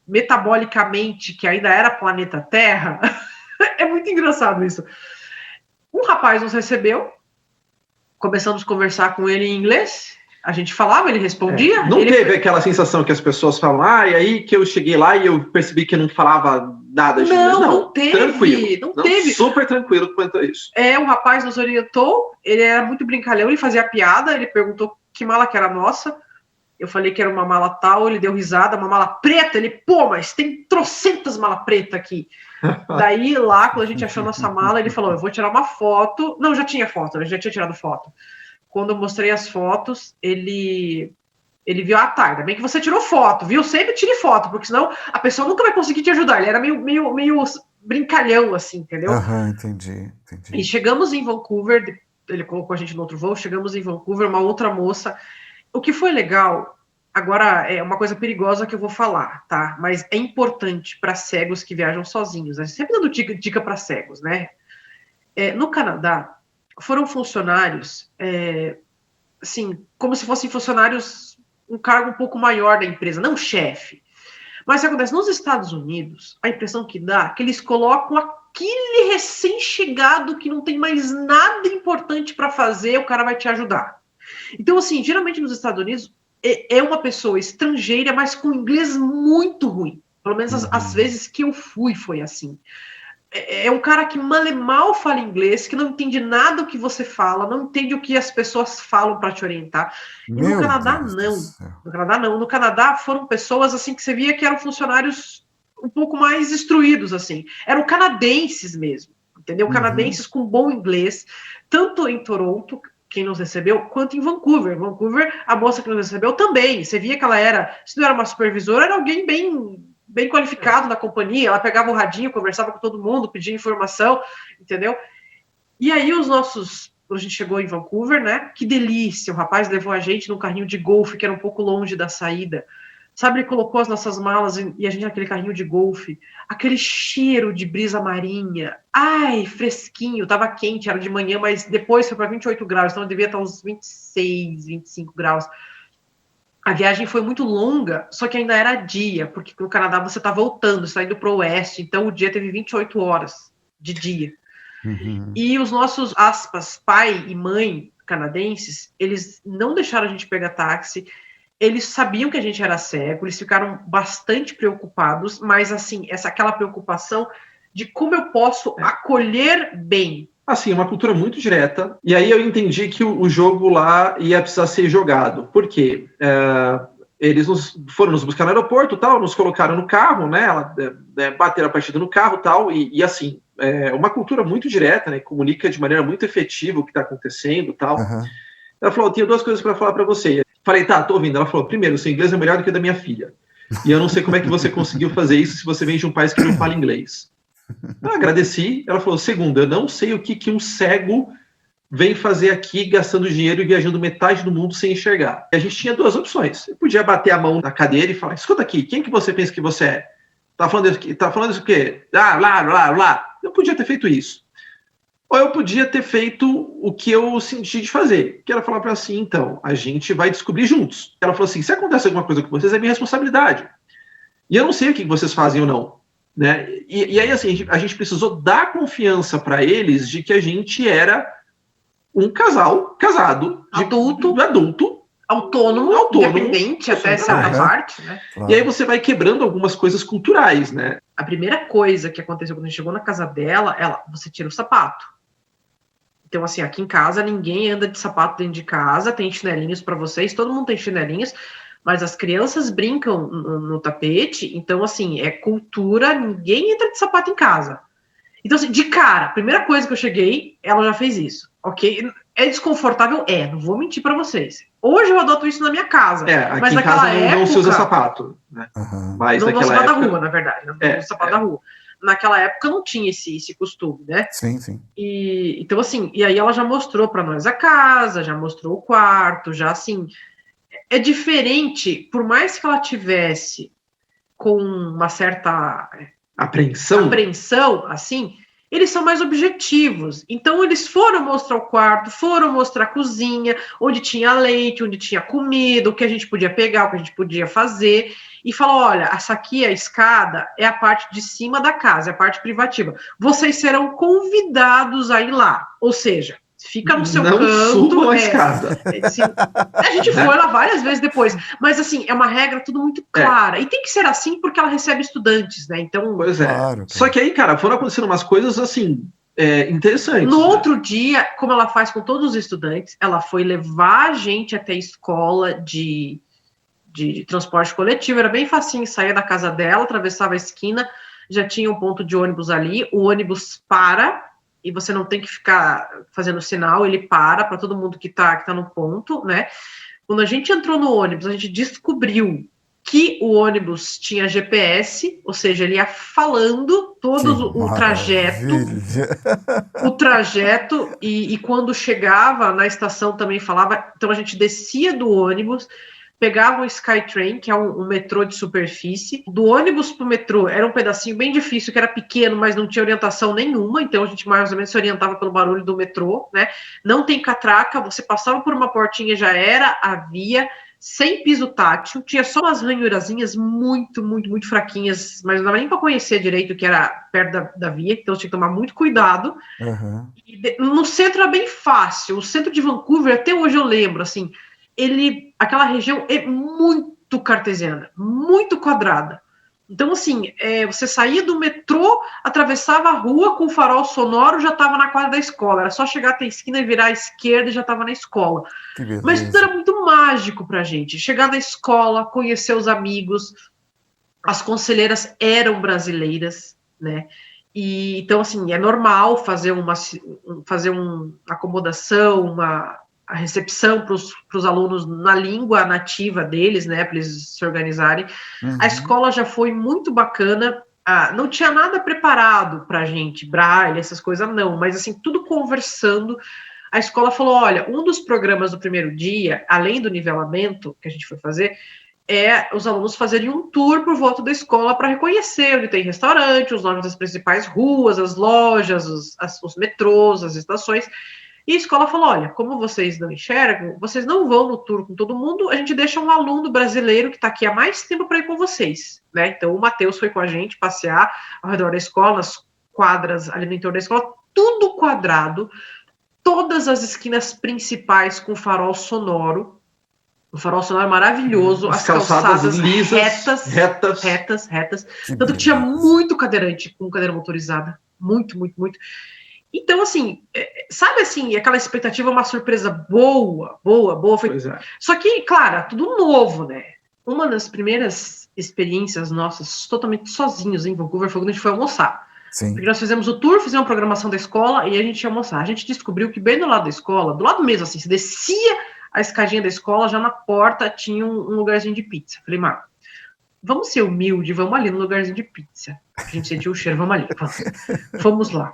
metabolicamente, que ainda era planeta Terra, é muito engraçado isso. Um rapaz nos recebeu, começamos a conversar com ele em inglês. A gente falava, ele respondia. Não teve aquela sensação que as pessoas falam, e aí que eu cheguei lá e eu percebi que não falava nada de inglês. Não teve. Tranquilo. Não teve. Super tranquilo quanto a isso. Um rapaz nos orientou, ele era muito brincalhão, ele fazia piada, ele perguntou que mala que era nossa. Eu falei que era uma mala tal, ele deu risada, uma mala preta. Ele, mas tem trocentas malas pretas aqui. Daí, lá, quando a gente achou nossa mala, ele falou, eu vou tirar uma foto. Não, já tinha foto, ele já tinha tirado foto. Quando eu mostrei as fotos, ele viu, tá, ainda bem que você tirou foto, viu? Sempre tire foto, porque senão a pessoa nunca vai conseguir te ajudar. Ele era meio brincalhão, assim, entendeu? Entendi. E chegamos em Vancouver, ele colocou a gente no outro voo, chegamos em Vancouver, uma outra moça. O que foi legal, agora é uma coisa perigosa que eu vou falar, tá? Mas é importante para cegos que viajam sozinhos. A gente sempre dando dica para cegos, né? No Canadá, foram funcionários, assim, como se fossem funcionários, um cargo um pouco maior da empresa, não chefe. Mas o que acontece? Nos Estados Unidos, a impressão que dá é que eles colocam aquele recém-chegado que não tem mais nada importante para fazer, o cara vai te ajudar. Então, assim, geralmente nos Estados Unidos, é uma pessoa estrangeira, mas com inglês muito ruim. Pelo menos as vezes que eu fui, foi assim. É um cara que mal fala inglês, que não entende nada do que você fala, não entende o que as pessoas falam para te orientar. E no Canadá, não. No Canadá, não. No Canadá, foram pessoas assim que você via que eram funcionários um pouco mais instruídos, assim. Eram canadenses mesmo, entendeu? Canadenses com bom inglês, tanto em Toronto, quem nos recebeu, quanto em Vancouver. Vancouver, a moça que nos recebeu também. Você via que ela era, se não era uma supervisora, era alguém bem qualificado na companhia. Ela pegava o radinho, conversava com todo mundo, pedia informação, entendeu? E aí quando a gente chegou em Vancouver, né? Que delícia! O rapaz levou a gente num carrinho de golfe que era um pouco longe da saída. Sabe, ele colocou as nossas malas e a gente naquele carrinho de golfe, aquele cheiro de brisa marinha, ai, fresquinho, tava quente, era de manhã, mas depois foi para 28 graus, então devia estar uns 26, 25 graus. A viagem foi muito longa, só que ainda era dia, porque no Canadá você tá voltando, você tá indo pro oeste, então o dia teve 28 horas de dia. Uhum. E os nossos, aspas, pai e mãe canadenses, eles não deixaram a gente pegar táxi. Eles sabiam que a gente era cego, eles ficaram bastante preocupados, mas assim, aquela preocupação de como eu posso acolher bem. Assim, uma cultura muito direta, e aí eu entendi que o jogo lá ia precisar ser jogado. Por quê? Eles foram nos buscar no aeroporto, tal, nos colocaram no carro, né, bateram a partida no carro, tal, e assim, uma cultura muito direta, né, comunica de maneira muito efetiva o que está acontecendo, tal. Uhum. Ela falou, eu tenho 2 coisas para falar para você. Falei, tá, tô ouvindo. Ela falou, primeiro, seu inglês é melhor do que o da minha filha. E eu não sei como é que você conseguiu fazer isso se você vem de um país que não fala inglês. Eu agradeci. Ela falou, segundo, eu não sei o que um cego vem fazer aqui gastando dinheiro e viajando metade do mundo sem enxergar. E a gente tinha 2 opções. Eu podia bater a mão na cadeira e falar, escuta aqui, quem que você pensa que você é? Tá falando isso o quê? Lá. Eu podia ter feito isso. Ou eu podia ter feito o que eu senti de fazer, que era falar para ela assim, então, a gente vai descobrir juntos. Ela falou assim, se acontece alguma coisa com vocês, é minha responsabilidade. E eu não sei o que vocês fazem ou não. Né? E aí, assim, a gente precisou dar confiança para eles de que a gente era um casal casado, adulto, autônomo, independente até certa parte, né? Claro. E aí você vai quebrando algumas coisas culturais, né? A primeira coisa que aconteceu quando a gente chegou na casa dela, você tira o sapato. Então, assim, aqui em casa ninguém anda de sapato dentro de casa, tem chinelinhos para vocês, todo mundo tem chinelinhos, mas as crianças brincam no tapete, então, assim, é cultura, ninguém entra de sapato em casa. Então, assim, de cara, a primeira coisa que eu cheguei, ela já fez isso, ok? É desconfortável? Não vou mentir para vocês. Hoje eu adoto isso na minha casa, aqui mas em naquela casa época... não se usa sapato, né? Uhum. Mas não naquela sapato época... da rua, na verdade, não sapato da rua. Naquela época não tinha esse costume, né? Sim, sim. Então, assim, e aí ela já mostrou para nós a casa, já mostrou o quarto, já, assim, é diferente, por mais que ela tivesse com uma certa apreensão, assim, eles são mais objetivos. Então, eles foram mostrar o quarto, foram mostrar a cozinha, onde tinha leite, onde tinha comida, o que a gente podia pegar, o que a gente podia fazer, e falou, olha, essa aqui, a escada, é a parte de cima da casa, é a parte privativa. Vocês serão convidados a ir lá. Ou seja, fica no seu canto. Não subam a escada. Assim, a gente foi lá várias vezes depois. Mas, assim, é uma regra tudo muito clara. E tem que ser assim porque ela recebe estudantes, né? Então... Pois é. Claro. Só que aí, cara, foram acontecendo umas coisas, assim, interessantes. No outro dia, como ela faz com todos os estudantes, ela foi levar a gente até a escola de transporte coletivo, era bem facinho, saía da casa dela, atravessava a esquina, já tinha um ponto de ônibus ali, o ônibus para, e você não tem que ficar fazendo sinal, ele para todo mundo que tá no ponto, né? Quando a gente entrou no ônibus, a gente descobriu que o ônibus tinha GPS, ou seja, ele ia falando todo o trajeto, e quando chegava na estação também falava, então a gente descia do ônibus, pegava o Skytrain, que é um metrô de superfície. Do ônibus para o metrô era um pedacinho bem difícil, que era pequeno, mas não tinha orientação nenhuma, então a gente mais ou menos se orientava pelo barulho do metrô, né? Não tem catraca, você passava por uma portinha, já era a via, sem piso tátil, tinha só umas ranhurazinhas muito, muito, muito fraquinhas, mas não dava nem para conhecer direito o que era perto da via, então tinha que tomar muito cuidado. Uhum. No centro era bem fácil, o centro de Vancouver, até hoje eu lembro, assim, aquela região é muito cartesiana, muito quadrada. Então, assim, você saía do metrô, atravessava a rua com o farol sonoro, já estava na quadra da escola. Era só chegar até a esquina e virar à esquerda e já estava na escola. Mas tudo era muito mágico pra gente. Chegar na escola, conhecer os amigos, as conselheiras eram brasileiras, né? E, então, assim, é normal fazer uma acomodação, a recepção para os alunos na língua nativa deles, né, para eles se organizarem. A escola já foi muito bacana, não tinha nada preparado para a gente, braille, essas coisas não, mas assim, tudo conversando. A escola falou, olha, um dos programas do primeiro dia, além do nivelamento que a gente foi fazer, os alunos fazerem um tour por volta da escola para reconhecer onde tem restaurante, os nomes das principais ruas, as lojas, os metrôs, as estações. E a escola falou, olha, como vocês não enxergam, vocês não vão no tour com todo mundo, a gente deixa um aluno brasileiro que está aqui há mais tempo para ir com vocês, né? Então o Matheus foi com a gente passear ao redor da escola, nas quadras ali no entorno da escola, tudo quadrado, todas as esquinas principais com farol sonoro, um farol sonoro maravilhoso, as calçadas lisas, retas, tanto que tinha muito cadeirante com cadeira motorizada, muito. Então, assim, sabe assim, aquela expectativa, uma surpresa boa. Foi... Só que, claro, tudo novo, né? Uma das primeiras experiências nossas, totalmente sozinhos em Vancouver, foi quando a gente foi almoçar. Sim. Porque nós fizemos o tour, fizemos a programação da escola e a gente ia almoçar. A gente descobriu que bem do lado da escola, do lado mesmo, assim, se descia a escadinha da escola, já na porta tinha um lugarzinho de pizza. Falei, Marco, vamos ser humilde, vamos ali no lugarzinho de pizza. A gente sentiu o cheiro, vamos ali. Fomos lá.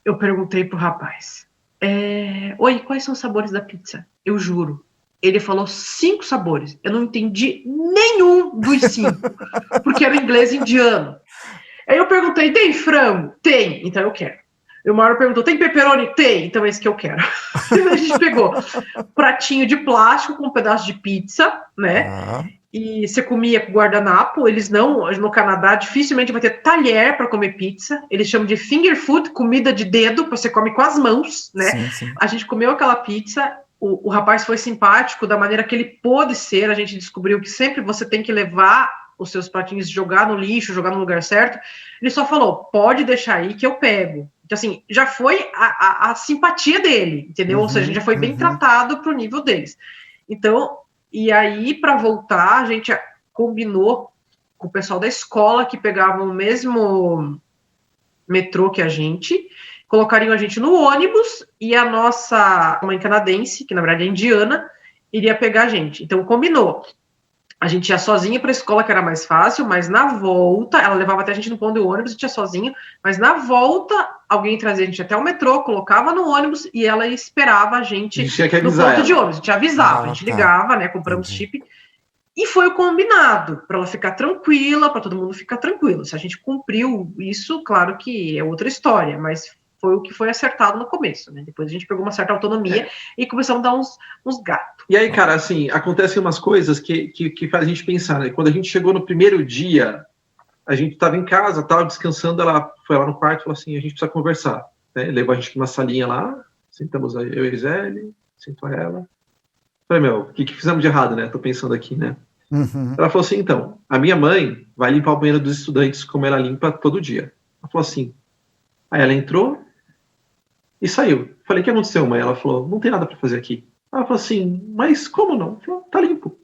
Eu perguntei pro rapaz, oi, quais são os sabores da pizza? Eu juro. Ele falou 5 sabores. Eu não entendi nenhum dos 5, porque era inglês indiano. Aí eu perguntei, tem frango? Tem, então eu quero. E o Mauro perguntou, tem pepperoni? Tem, então é esse que eu quero. A gente pegou pratinho de plástico com um pedaço de pizza, né? E você comia com guardanapo. Eles não, no Canadá, dificilmente vai ter talher para comer pizza. Eles chamam de finger food, comida de dedo, você come com as mãos, né? Sim. A gente comeu aquela pizza, o rapaz foi simpático da maneira que ele pôde ser. A gente descobriu que sempre você tem que levar os seus pratinhos, jogar no lixo, jogar no lugar certo. Ele só falou, pode deixar aí que eu pego. Então, assim, já foi a simpatia dele, entendeu? Ou seja, já foi bem tratado pro nível deles. Então, e aí, para voltar, a gente combinou com o pessoal da escola que pegavam o mesmo metrô que a gente, colocariam a gente no ônibus e a nossa mãe canadense, que na verdade é indiana, iria pegar a gente. Então, combinou. A gente ia sozinha para a escola, que era mais fácil, mas na volta, ela levava até a gente no ponto do ônibus, a gente ia sozinho, mas na volta, alguém trazia a gente até o metrô, colocava no ônibus e ela esperava a gente no ponto de ônibus. A gente avisava, a gente ligava, né, compramos chip, e foi o combinado, para ela ficar tranquila, para todo mundo ficar tranquilo. Se a gente cumpriu isso, claro que é outra história, mas foi o que foi acertado no começo, né? Depois a gente pegou uma certa autonomia e começamos a dar uns gatos. E aí, cara, assim, acontecem umas coisas que faz a gente pensar, né? Quando a gente chegou no primeiro dia, a gente estava em casa, estava descansando, ela foi lá no quarto e falou assim, a gente precisa conversar. Né? Levou a gente para uma salinha lá, sentamos aí, eu e a Gisele, sentou ela. Falei, o que fizemos de errado, né? Tô pensando aqui, né? Ela falou assim, então, a minha mãe vai limpar o banheiro dos estudantes como ela limpa todo dia. Ela falou assim, aí ela entrou e saiu. Falei, o que aconteceu, mãe? Ela falou, não tem nada para fazer aqui. Ela falou assim, mas como não? Ela falou, tá limpo.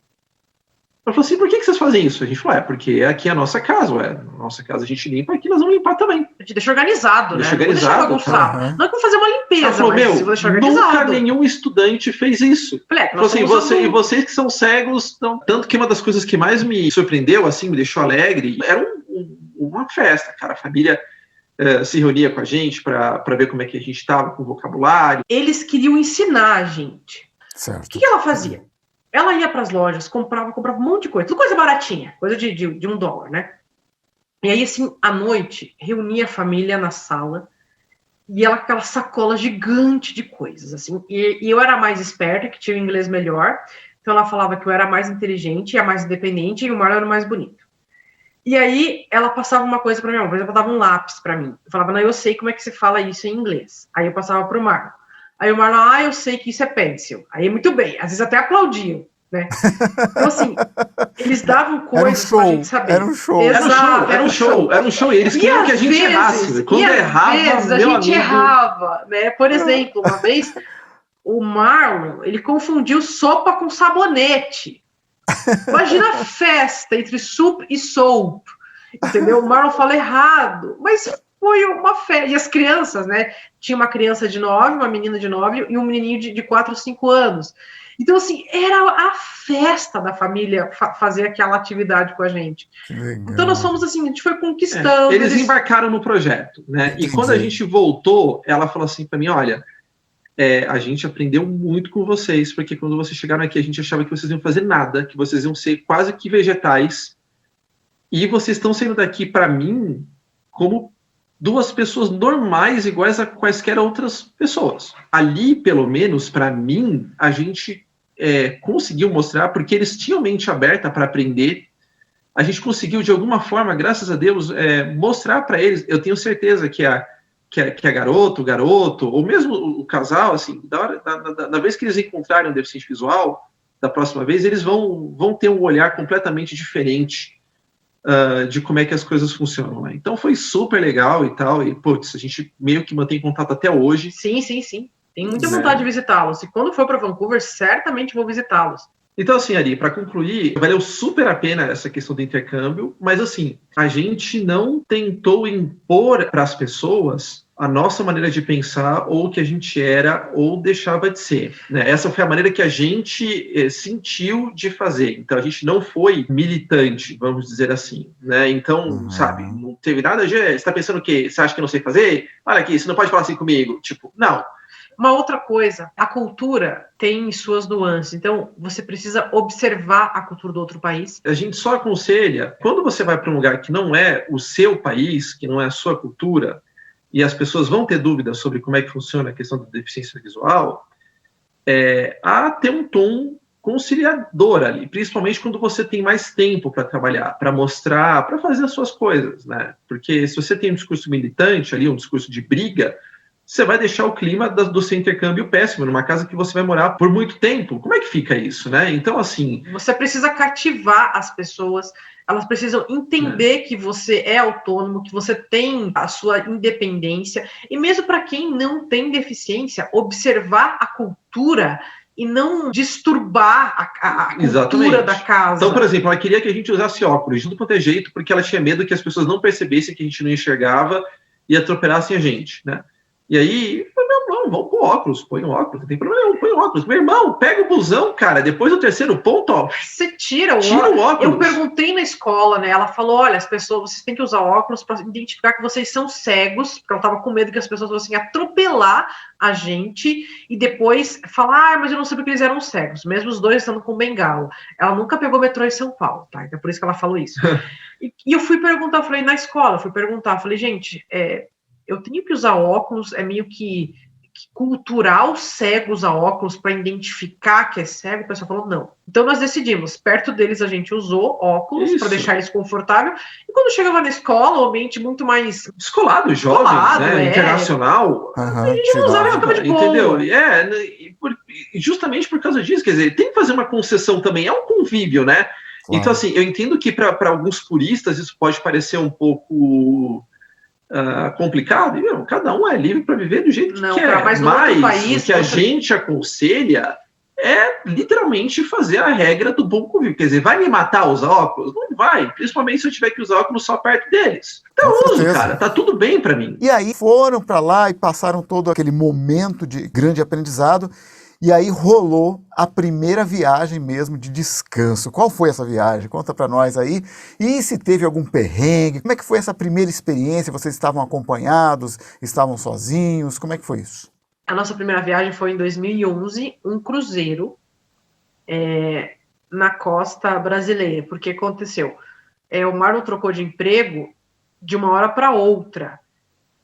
Ela falou assim, por que vocês fazem isso? A gente falou, porque aqui é a nossa casa, nossa casa a gente limpa, aqui nós vamos limpar também. A gente deixa organizado, né? Organizado, tá. Não é como fazer uma limpeza, ela falou, mas nunca nenhum estudante fez isso. Falou assim, vocês que são cegos, não. Tanto que uma das coisas que mais me surpreendeu, assim, me deixou alegre, era uma festa, cara, a família se reunia com a gente para ver como é que a gente estava com o vocabulário. Eles queriam ensinar a gente. Certo. O que ela fazia? Ela ia para as lojas, comprava um monte de coisa, tudo coisa baratinha, coisa de $1, né? E aí, assim, à noite, reunia a família na sala e ela com aquela sacola gigante de coisas, assim. E eu era mais esperta, que tinha o inglês melhor, então ela falava que eu era mais inteligente e a mais independente e o Marlon era o mais bonito. E aí, ela passava uma coisa para mim, por exemplo, ela dava um lápis para mim. Eu falava, não, eu sei como é que se fala isso em inglês. Aí eu passava para o Marlon. Aí o Marlon, eu sei que isso é pencil. Aí, muito bem. Às vezes até aplaudiam, né? Então, assim, eles davam coisas pra gente saber. Era um show. Exato, era um show. E eles queriam que a gente errasse. Quando errava, a gente errava, né? Por exemplo, uma vez, o Marlon, ele confundiu sopa com sabonete. Imagina a festa entre soup e soap. Entendeu? O Marlon fala errado. Mas foi uma festa. E as crianças, né? Tinha uma criança de 9, uma menina de 9 e um menininho de 4 ou 5 anos. Então, assim, era a festa da família fazer aquela atividade com a gente. Legal. Então, nós fomos assim, a gente foi conquistando. Eles embarcaram no projeto, né? E quando a gente voltou, ela falou assim para mim, olha, a gente aprendeu muito com vocês, porque quando vocês chegaram aqui, a gente achava que vocês não iam fazer nada, que vocês iam ser quase que vegetais, e vocês estão saindo daqui, para mim, como 2 pessoas normais, iguais a quaisquer outras pessoas. Ali, pelo menos, para mim, a gente conseguiu mostrar, porque eles tinham mente aberta para aprender, a gente conseguiu, de alguma forma, graças a Deus, mostrar para eles, eu tenho certeza que a garoto, ou mesmo o casal, assim, na vez que eles encontrarem um deficiente visual, da próxima vez, eles vão ter um olhar completamente diferente de como é que as coisas funcionam, né? Então foi super legal e tal, e putz, a gente meio que mantém contato até hoje. Sim. Tenho muita vontade de visitá-los. E quando for para Vancouver, certamente vou visitá-los. Então, assim, Ari, para concluir, valeu super a pena essa questão do intercâmbio, mas, assim, a gente não tentou impor para as pessoas a nossa maneira de pensar ou o que a gente era ou deixava de ser, né? Essa foi a maneira que a gente sentiu de fazer. Então, a gente não foi militante, vamos dizer assim, né? Então, sabe, não teve nada de... Você está pensando o quê? Você acha que eu não sei fazer? Olha aqui, você não pode falar assim comigo. Tipo, não. Uma outra coisa, a cultura tem suas nuances, então você precisa observar a cultura do outro país. A gente só aconselha, quando você vai para um lugar que não é o seu país, que não é a sua cultura, e as pessoas vão ter dúvidas sobre como é que funciona a questão da deficiência visual, a ter um tom conciliador ali, principalmente quando você tem mais tempo para trabalhar, para mostrar, para fazer as suas coisas, né? Porque se você tem um discurso militante ali, um discurso de briga, você vai deixar o clima do seu intercâmbio péssimo, numa casa que você vai morar por muito tempo. Como é que fica isso, né? Então, assim... Você precisa cativar as pessoas, elas precisam entender que você é autônomo, que você tem a sua independência, e mesmo para quem não tem deficiência, observar a cultura e não disturbar a cultura da casa. Então, por exemplo, ela queria que a gente usasse óculos, de tudo quanto é jeito, porque ela tinha medo que as pessoas não percebessem que a gente não enxergava e atropelassem a gente, né? E aí, não, vamos com óculos, põe um óculos, não tem problema nenhum, põe um óculos. Meu irmão, pega o busão, cara, depois do 3º ponto, ó. Você tira o óculos. Eu perguntei na escola, né, ela falou, olha, as pessoas, vocês têm que usar óculos para identificar que vocês são cegos, porque ela estava com medo que as pessoas fossem atropelar a gente e depois falar, mas eu não sei porque eles eram cegos, mesmo os dois estando com bengala. Ela nunca pegou metrô em São Paulo, tá? Então é por isso que ela falou isso. E eu fui perguntar, eu falei, na escola, falei, gente, eu tenho que usar óculos, é meio que cultural cego usar óculos para identificar que é cego. O pessoal falou não. Então nós decidimos, perto deles a gente usou óculos para deixar eles confortáveis, e quando chegava na escola, um ambiente muito mais descolado, jovem, né, internacional, a gente não usava, ficava de boa. Entendeu? Justamente por causa disso, quer dizer, tem que fazer uma concessão também, é um convívio, né? Claro. Então, assim, eu entendo que para alguns puristas isso pode parecer um pouco complicado, e cada um é livre para viver do jeito que quer, mas o que a gente aconselha é literalmente fazer a regra do bom convívio. Quer dizer, vai me matar usar óculos? Não vai, principalmente se eu tiver que usar óculos só perto deles. Então uso, cara, tá tudo bem para mim. E aí foram para lá e passaram todo aquele momento de grande aprendizado. E aí rolou a primeira viagem mesmo de descanso. Qual foi essa viagem? Conta para nós aí. E se teve algum perrengue? Como é que foi essa primeira experiência? Vocês estavam acompanhados? Estavam sozinhos? Como é que foi isso? A nossa primeira viagem foi em 2011, um cruzeiro na costa brasileira. Porque aconteceu? O Marlon trocou de emprego de uma hora para outra.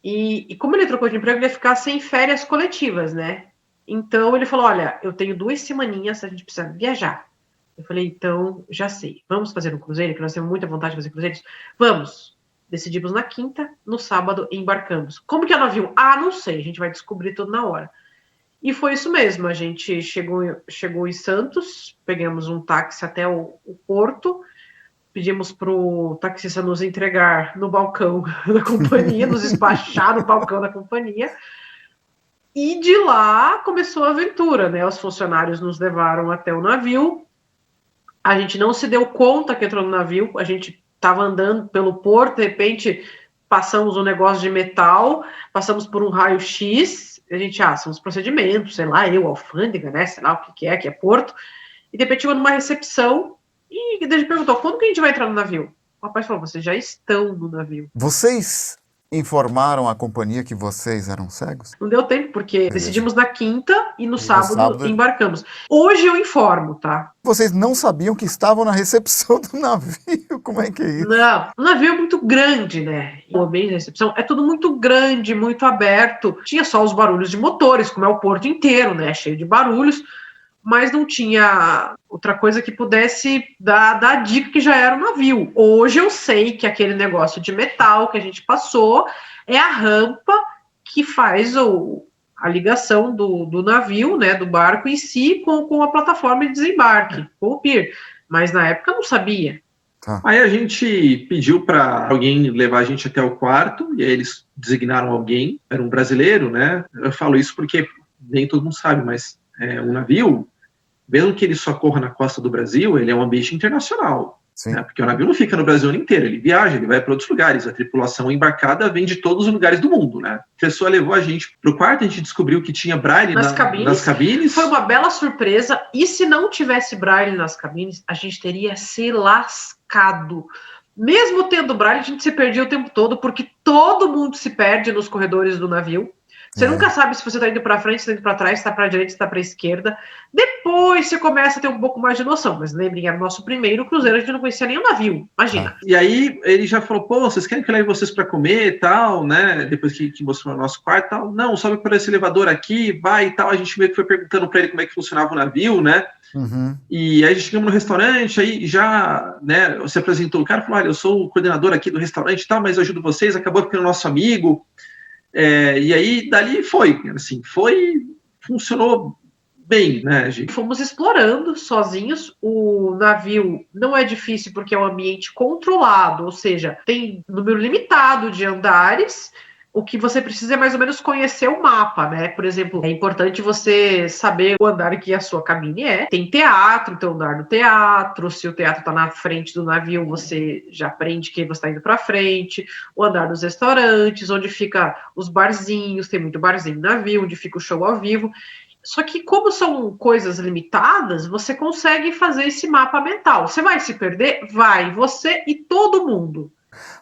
E como ele trocou de emprego, ele ia ficar sem férias coletivas, né? Então, ele falou, olha, eu tenho 2 semaninhas, a gente precisa viajar. Eu falei, então, já sei. Vamos fazer um cruzeiro, que nós temos muita vontade de fazer cruzeiros? Vamos. Decidimos na quinta, no sábado embarcamos. Como que é o navio? Não sei, a gente vai descobrir tudo na hora. E foi isso mesmo, a gente chegou em Santos, pegamos um táxi até o porto, pedimos para o taxista nos entregar no balcão da companhia, nos despachar no balcão da companhia. E de lá começou a aventura, né? Os funcionários nos levaram até o navio. A gente não se deu conta que entrou no navio. A gente estava andando pelo porto, de repente passamos um negócio de metal, passamos por um raio-x, a gente, são os procedimentos, sei lá, alfândega, né, sei lá o que é Porto, e de repente chegou numa recepção, e a gente perguntou, quando que a gente vai entrar no navio? O rapaz falou, vocês já estão no navio. Vocês informaram a companhia que vocês eram cegos? Não deu tempo, porque Beleza. decidimos na quinta e no sábado sábado embarcamos. Hoje eu informo, tá? Vocês não sabiam que estavam na recepção do navio? Como é que é isso? Não, o navio é muito grande, né? O ambiente da recepção é tudo muito grande, muito aberto. Tinha só os barulhos de motores, como é o porto inteiro, né? Cheio de barulhos, mas não tinha outra coisa que pudesse dar a dica que já era o navio. Hoje eu sei que aquele negócio de metal que a gente passou é a rampa que faz a ligação do navio, né, do barco em si, com a plataforma de desembarque, com o pier. Mas na época eu não sabia. Tá. Aí a gente pediu para alguém levar a gente até o quarto, e aí eles designaram alguém, era um brasileiro, né? Eu falo isso porque nem todo mundo sabe, mas um navio, mesmo que ele socorra na costa do Brasil, ele é um ambiente internacional. Né? Porque o navio não fica no Brasil inteiro, ele viaja, ele vai para outros lugares. A tripulação embarcada vem de todos os lugares do mundo. Né? A pessoa levou a gente para o quarto, a gente descobriu que tinha braille nas cabines. Foi uma bela surpresa. E se não tivesse braille nas cabines, a gente teria se lascado. Mesmo tendo braille, a gente se perdia o tempo todo, porque todo mundo se perde nos corredores do navio. Você nunca sabe se você está indo para frente, se está indo para trás, se está para a direita, se está para a esquerda. Depois você começa a ter um pouco mais de noção. Mas lembrem, era o nosso primeiro cruzeiro, a gente não conhecia nenhum navio. Imagina. E aí ele já falou, pô, vocês querem que eu leve vocês para comer e tal, né? Depois que mostrou o nosso quarto e tal. Não, sobe por esse elevador aqui, vai e tal. A gente meio que foi perguntando para ele como é que funcionava o navio, né? Uhum. E aí a gente chegamos no restaurante, aí já, né, você apresentou o cara, falou, olha, eu sou o coordenador aqui do restaurante e tal, mas eu ajudo vocês, acabou ficando nosso amigo. E aí, dali assim, funcionou bem, né, gente? Fomos explorando sozinhos. O navio não é difícil porque é um ambiente controlado, ou seja, tem número limitado de andares. O que você precisa é mais ou menos conhecer o mapa, né? Por exemplo, é importante você saber o andar que a sua cabine é. Tem teatro, então andar no teatro. Se o teatro está na frente do navio, você já aprende que você está indo para frente. O andar dos restaurantes, onde fica os barzinhos, tem muito barzinho no navio, onde fica o show ao vivo. Só que como são coisas limitadas, você consegue fazer esse mapa mental. Você vai se perder? Vai, você e todo mundo.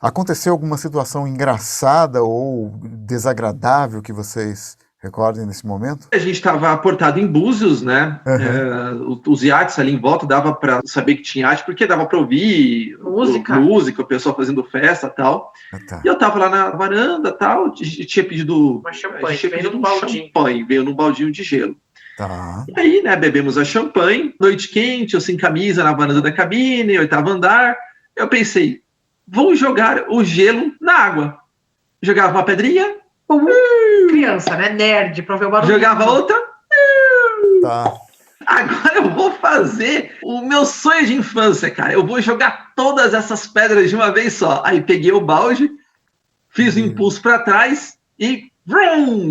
Aconteceu alguma situação engraçada ou desagradável que vocês recordem nesse momento? A gente estava aportado em Búzios, né? Uhum. Os iates ali em volta dava para saber que tinha iate, porque dava para ouvir música, o pessoal fazendo festa e tal. Tá. E eu estava lá na varanda e tal, tinha pedido uma champanhe, veio num baldinho de gelo. Tá. E aí, né, bebemos a champanhe, noite quente, eu sem camisa na varanda da cabine, 8º andar. Eu pensei, vou jogar o gelo na água. Jogava uma pedrinha. Criança, né? Nerd, pra ver o barulho. Jogava outra. Tá. Agora eu vou fazer o meu sonho de infância, cara. Eu vou jogar todas essas pedras de uma vez só. Aí peguei o balde, fiz o impulso para trás e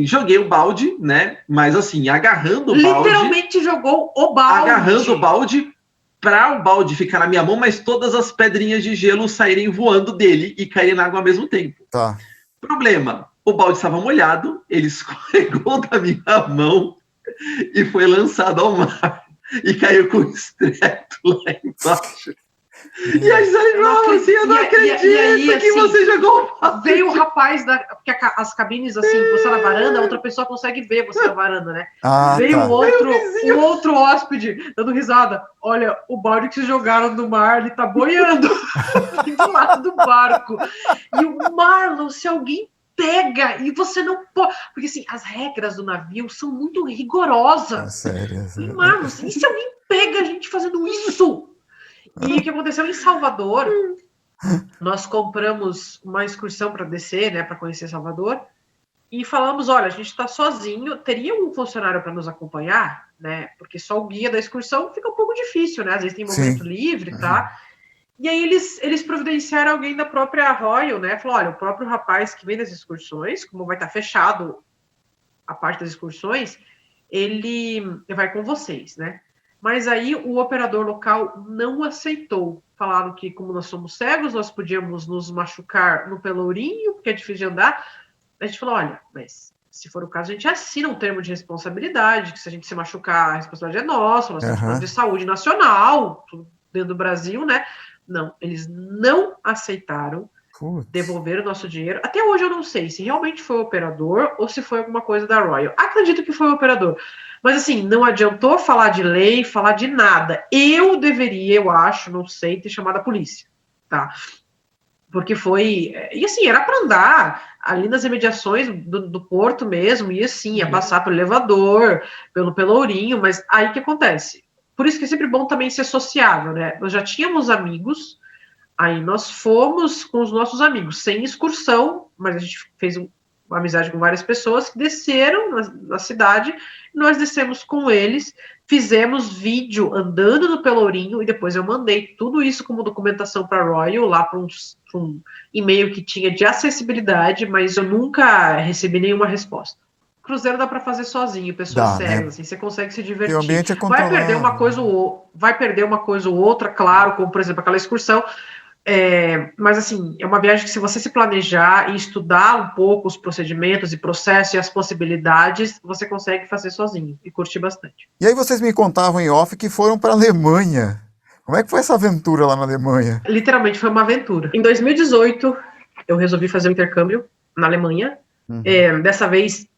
joguei o balde, né? Mas assim, agarrando o balde. Literalmente jogou o balde. Agarrando o balde para o balde ficar na minha mão, mas todas as pedrinhas de gelo saírem voando dele e caírem na água ao mesmo tempo. Tá. Problema, o balde estava molhado, ele escorregou da minha mão e foi lançado ao mar. E caiu com estreito lá embaixo. E a Gisele falou assim, eu não acredito que assim, você jogou o balde. Veio o rapaz, porque as cabines, assim, você na varanda, outra pessoa consegue ver você na varanda, né? Veio tá. um outro hóspede dando risada. Olha, o balde que se jogaram no mar, ele tá boiando do lado do barco. E o Marlon, se alguém pega e você não pode... Porque, assim, as regras do navio são muito rigorosas. Sério? E, Marlon, e se alguém pega a gente fazendo isso? E o que aconteceu em Salvador, nós compramos uma excursão para descer, né, para conhecer Salvador, e falamos, olha, a gente está sozinho, teria um funcionário para nos acompanhar, né, porque só o guia da excursão fica um pouco difícil, né, às vezes tem momento livre, tá? E aí eles providenciaram alguém da própria Royal, né, falou, olha, o próprio rapaz que vem das excursões, como vai estar fechado a parte das excursões, ele vai com vocês, né? Mas aí o operador local não aceitou. falaram que, como nós somos cegos, nós podíamos nos machucar no pelourinho, porque é difícil de andar. A gente falou, olha, mas se for o caso, a gente assina um termo de responsabilidade, que se a gente se machucar, a responsabilidade é nossa, nós estamos falando de saúde nacional, tudo dentro do Brasil, né? Não, eles não aceitaram devolver o nosso dinheiro. Até hoje eu não sei se realmente foi o operador ou se foi alguma coisa da Royal. Acredito que foi o operador. Mas assim, não adiantou falar de lei, falar de nada. Eu deveria, eu acho, não sei, ter chamado a polícia, tá? Porque foi... E assim, era para andar ali nas imediações do porto mesmo, e assim, ia passar pelo elevador, pelo pelourinho, mas aí que acontece? Por isso que é sempre bom também ser sociável, né? Nós já tínhamos amigos, aí nós fomos com os nossos amigos, sem excursão, mas a gente fez uma amizade com várias pessoas que desceram na cidade, nós descemos com eles, fizemos vídeo andando no pelourinho, e depois eu mandei tudo isso como documentação para a Royal, lá para um e-mail que tinha de acessibilidade, mas eu nunca recebi nenhuma resposta. Cruzeiro dá para fazer sozinho, pessoas sérias, né? Assim, você consegue se divertir. E o ambiente é vai perder uma coisa ou outra, claro, como por exemplo aquela excursão. Mas assim, é uma viagem que, se você se planejar e estudar um pouco os procedimentos e processos e as possibilidades, você consegue fazer sozinho e curtir bastante. E aí vocês me contavam em off que foram para a Alemanha. Como é que foi essa aventura lá na Alemanha? Literalmente foi uma aventura. Em 2018, eu resolvi fazer um intercâmbio na Alemanha. Dessa vez,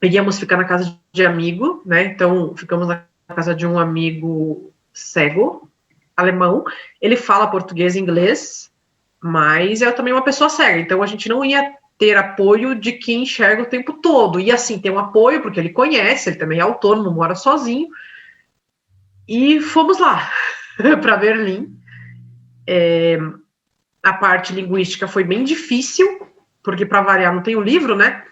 iríamos ficar na casa de amigo, né? Então, ficamos na casa de um amigo cego, alemão. Ele fala português e inglês, mas é também uma pessoa cega. Então, a gente não ia ter apoio de quem enxerga o tempo todo. E assim, tem um apoio, porque ele conhece, ele também é autônomo, mora sozinho. E fomos lá, para Berlim. A parte linguística foi bem difícil, porque, para variar, não tem o livro, né?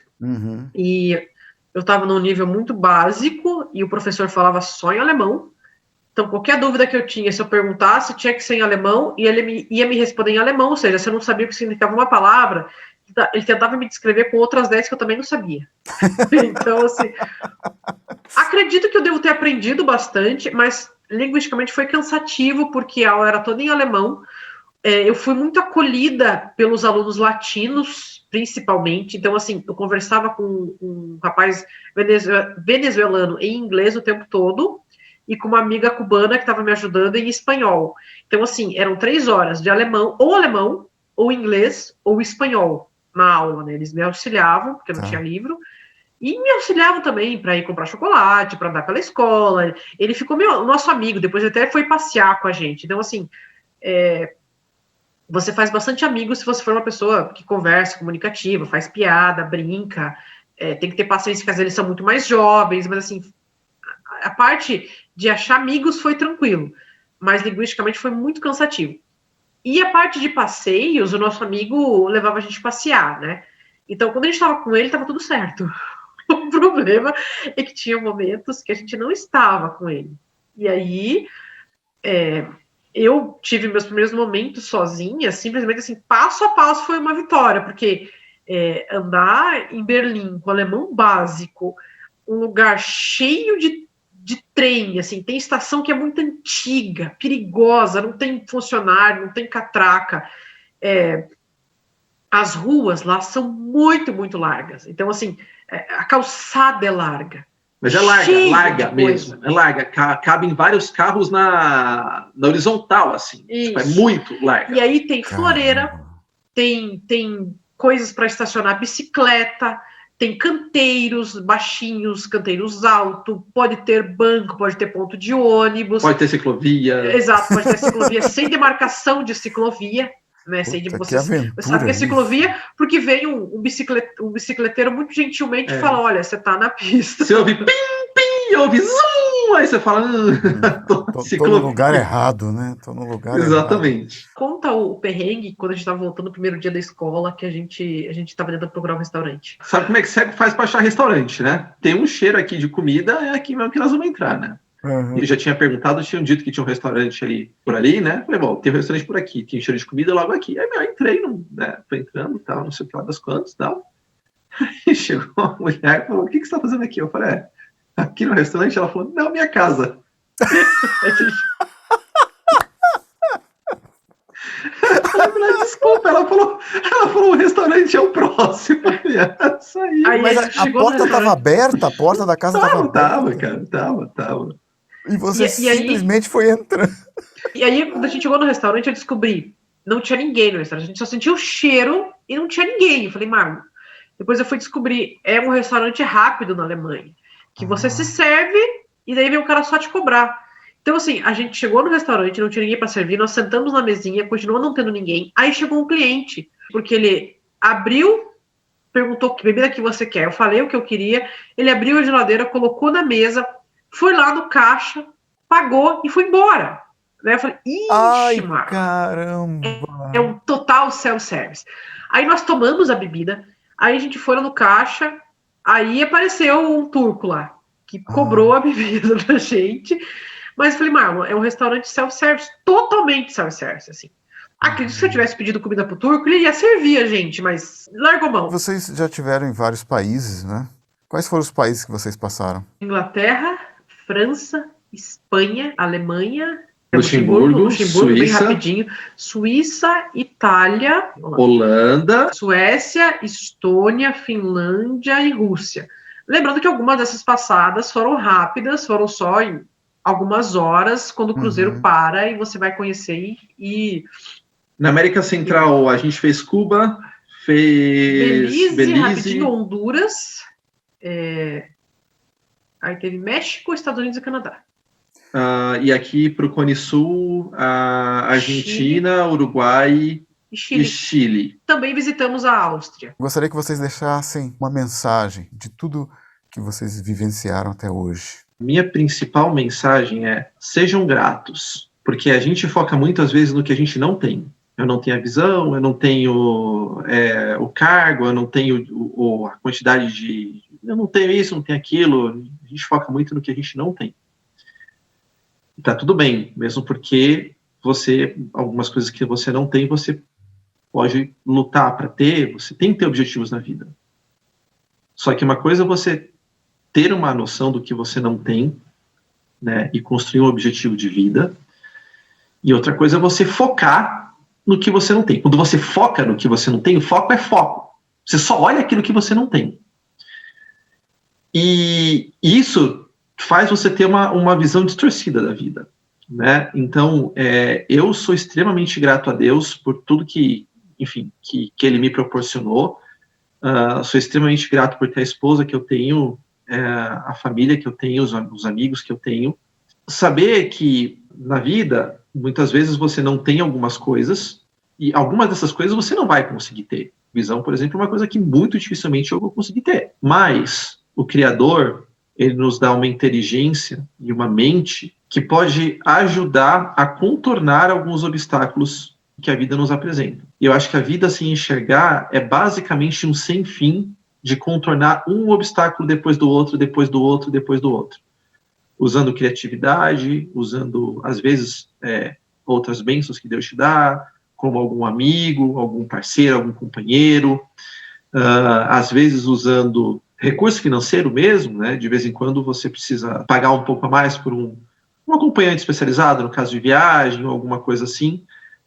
E eu estava num nível muito básico, e o professor falava só em alemão. Então, qualquer dúvida que eu tinha, se eu perguntasse, tinha que ser em alemão, e ele ia me responder em alemão, ou seja, se eu não sabia o que significava uma palavra, ele tentava me descrever com outras 10 que eu também não sabia. Então, assim, acredito que eu devo ter aprendido bastante, mas linguisticamente foi cansativo, porque a aula era toda em alemão. Eu fui muito acolhida pelos alunos latinos, principalmente. Então, assim, eu conversava com um rapaz venezuelano em inglês o tempo todo, e com uma amiga cubana que estava me ajudando em espanhol. Então, assim, eram 3 horas de alemão, ou inglês, ou espanhol na aula, né? Eles me auxiliavam, porque não tinha livro, e me auxiliavam também para ir comprar chocolate, para andar pela escola. Ele ficou nosso amigo, depois ele até foi passear com a gente. Então, assim, você faz bastante amigos se você for uma pessoa que conversa, comunicativa, faz piada, brinca, tem que ter paciência, porque às vezes eles são muito mais jovens, mas assim, a parte de achar amigos foi tranquilo, mas linguisticamente foi muito cansativo. E a parte de passeios, o nosso amigo levava a gente passear, né? Então, quando a gente estava com ele, estava tudo certo. O problema é que tinha momentos que a gente não estava com ele. E aí, eu tive meus primeiros momentos sozinha, simplesmente assim, passo a passo foi uma vitória, porque andar em Berlim com alemão básico, um lugar cheio de trem, assim, tem estação que é muito antiga, perigosa, não tem funcionário, não tem catraca. As ruas lá são muito, muito largas. Então, assim, a calçada é larga. Mas é larga mesmo. É larga. Cabem vários carros na horizontal, assim. Tipo, é muito larga. E aí tem floreira, tem coisas para estacionar bicicleta, tem canteiros baixinhos, canteiros altos, pode ter banco, pode ter ponto de ônibus. Pode ter ciclovia. Exato, pode ter ciclovia sem demarcação de ciclovia. Né, você sabe que é ciclovia, porque vem um bicicleteiro muito gentilmente e fala, olha, você tá na pista. Você ouve pim, ouve zoom, aí você fala... tô no lugar errado, né? Tô no lugar Exatamente. errado. Conta o perrengue, quando a gente tava voltando no primeiro dia da escola, que a gente tava tentando procurar um restaurante. Sabe como é que você faz para achar restaurante, né? Tem um cheiro aqui de comida, é aqui mesmo que nós vamos entrar, né? Eu já tinha perguntado, tinham dito que tinha um restaurante ali, por ali, né? Falei, bom, tem um restaurante por aqui, tem cheiro de comida logo aqui. Aí, eu entrei, né? Tô entrando, tal, não sei o que lá das quantas, tal. Aí chegou uma mulher e falou, o que você tá fazendo aqui? Eu falei, aqui no restaurante? Ela falou, não, minha casa. ela falou, o restaurante é o próximo. Isso aí. Mas a porta estava aberta, a porta da casa estava aberta. Tava, cara, tava. E você simplesmente foi entrando. E aí, quando a gente chegou no restaurante, eu descobri, não tinha ninguém no restaurante, a gente só sentia o cheiro e não tinha ninguém. Eu falei, Marlon, depois eu fui descobrir, é um restaurante rápido na Alemanha, que você se serve e daí vem o cara só te cobrar. Então, assim, a gente chegou no restaurante, não tinha ninguém para servir, nós sentamos na mesinha, continuou não tendo ninguém, aí chegou um cliente, porque ele abriu, perguntou que bebida que você quer, eu falei o que eu queria, ele abriu a geladeira, colocou na mesa, foi lá no caixa, pagou e foi embora. Daí eu falei, ixi, Marlon, caramba! É um total self-service. Aí nós tomamos a bebida, aí a gente foi lá no caixa, aí apareceu um turco lá, que cobrou a bebida da gente, mas eu falei, Marlon, é um restaurante self-service, totalmente self-service, assim. Acredito que se eu tivesse pedido comida pro turco, ele ia servir a gente, mas largou mão. Vocês já tiveram em vários países, né? Quais foram os países que vocês passaram? Inglaterra, França, Espanha, Alemanha, Luxemburgo, Suíça, bem rapidinho, Suíça, Itália, Holanda, Suécia, Estônia, Finlândia e Rússia. Lembrando que algumas dessas passadas foram rápidas, foram só em algumas horas, quando o cruzeiro para e você vai conhecer e... Na América Central, a gente fez Cuba, fez Belize. Rapidinho, Honduras, aí teve México, Estados Unidos e Canadá. E aqui para o Cone Sul, a Argentina, Chile, Uruguai e Chile. Também visitamos a Áustria. Gostaria que vocês deixassem uma mensagem de tudo que vocês vivenciaram até hoje. Minha principal mensagem é: sejam gratos, porque a gente foca muitas vezes no que a gente não tem. Eu não tenho a visão, eu não tenho o cargo, eu não tenho a quantidade de... Eu não tenho isso, não tenho aquilo. A gente foca muito no que a gente não tem. E tá tudo bem, mesmo porque algumas coisas que você não tem, você pode lutar para ter, você tem que ter objetivos na vida. Só que uma coisa é você ter uma noção do que você não tem, né, e construir um objetivo de vida, e outra coisa é você focar no que você não tem. Quando você foca no que você não tem, o foco é foco. Você só olha aquilo que você não tem. E isso faz você ter uma visão distorcida da vida, né? Então, eu sou extremamente grato a Deus por tudo que Ele me proporcionou. Sou extremamente grato por ter a esposa que eu tenho, a família que eu tenho, os amigos que eu tenho. Saber que na vida, muitas vezes você não tem algumas coisas, e algumas dessas coisas você não vai conseguir ter. Visão, por exemplo, é uma coisa que muito dificilmente eu vou conseguir ter. Mas o Criador, ele nos dá uma inteligência e uma mente que pode ajudar a contornar alguns obstáculos que a vida nos apresenta. E eu acho que a vida sem enxergar é basicamente um sem fim de contornar um obstáculo depois do outro, depois do outro, depois do outro. Usando criatividade, usando, às vezes, outras bênçãos que Deus te dá, como algum amigo, algum parceiro, algum companheiro, às vezes usando recurso financeiro mesmo, né? De vez em quando você precisa pagar um pouco a mais por um acompanhante especializado, no caso de viagem ou alguma coisa assim.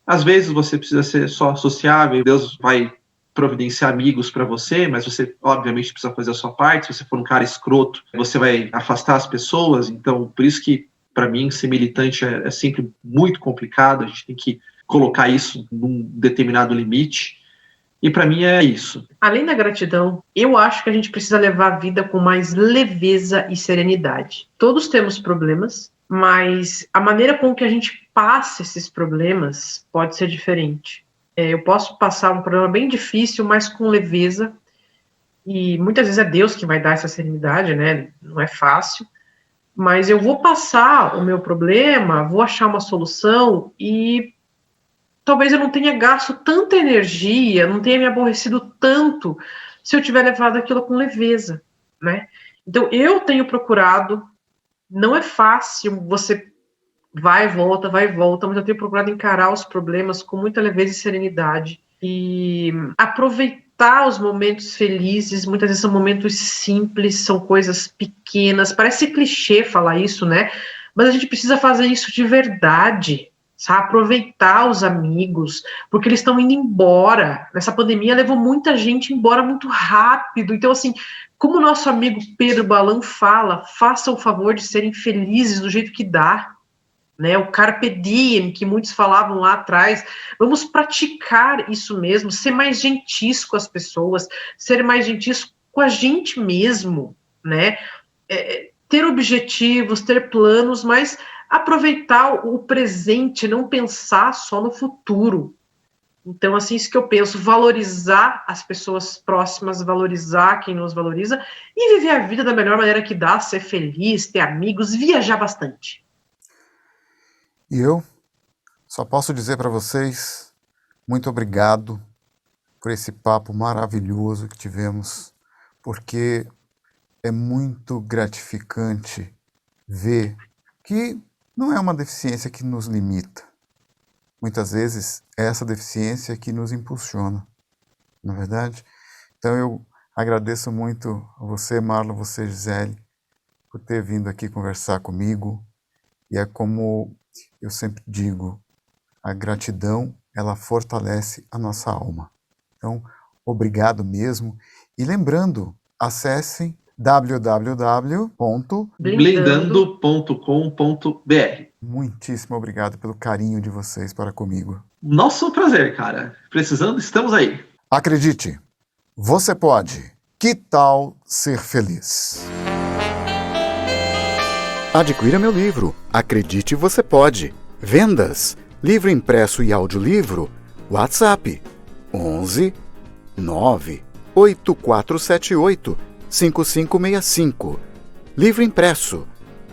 Às vezes você precisa ser só sociável, Deus vai providenciar amigos para você, mas você obviamente precisa fazer a sua parte. Se você for um cara escroto, você vai afastar as pessoas. Então, por isso que para mim ser militante é sempre muito complicado. A gente tem que colocar isso num determinado limite. E para mim é isso. Além da gratidão, eu acho que a gente precisa levar a vida com mais leveza e serenidade. Todos temos problemas, mas a maneira com que a gente passa esses problemas pode ser diferente. Eu posso passar um problema bem difícil, mas com leveza, e muitas vezes é Deus que vai dar essa serenidade, né? Não é fácil, mas eu vou passar o meu problema, vou achar uma solução e talvez eu não tenha gasto tanta energia, não tenha me aborrecido tanto se eu tiver levado aquilo com leveza, né? Então, eu tenho procurado, não é fácil, você vai e volta, mas eu tenho procurado encarar os problemas com muita leveza e serenidade e aproveitar os momentos felizes. Muitas vezes são momentos simples, são coisas pequenas, parece clichê falar isso, né? Mas a gente precisa fazer isso de verdade, sabe? Aproveitar os amigos, porque eles estão indo embora. Nessa pandemia levou muita gente embora muito rápido. Então, assim, como o nosso amigo Pedro Balan fala, faça o favor de serem felizes do jeito que dá, né? O carpe diem, que muitos falavam lá atrás. Vamos praticar isso mesmo, ser mais gentis com as pessoas, ser mais gentis com a gente mesmo, né? Ter objetivos, ter planos, mas aproveitar o presente, não pensar só no futuro. Então, assim, isso que eu penso, valorizar as pessoas próximas, valorizar quem nos valoriza e viver a vida da melhor maneira que dá, ser feliz, ter amigos, viajar bastante. E eu só posso dizer para vocês, muito obrigado por esse papo maravilhoso que tivemos, porque é muito gratificante ver que não é uma deficiência que nos limita. Muitas vezes é essa deficiência que nos impulsiona, não é verdade? Então eu agradeço muito a você, Marlon, você, Gisele, por ter vindo aqui conversar comigo. E é como eu sempre digo, a gratidão, ela fortalece a nossa alma. Então, obrigado mesmo. E lembrando, acessem www.blindando.com.br. Muitíssimo obrigado pelo carinho de vocês para comigo. Nosso prazer, cara. Precisando, estamos aí. Acredite, você pode. Que tal ser feliz? Adquira meu livro, Acredite Você Pode. Vendas, livro impresso e audiolivro, WhatsApp 11 9 8478 5565. Livro impresso,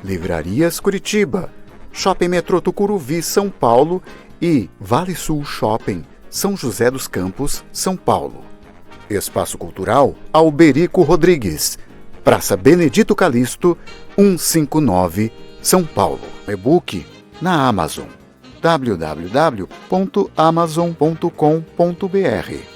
Livrarias Curitiba, Shopping Metrô Tucuruvi, São Paulo e Vale Sul Shopping, São José dos Campos, São Paulo. Espaço Cultural Alberico Rodrigues, Praça Benedito Calixto, 159, São Paulo. E-book na Amazon, www.amazon.com.br.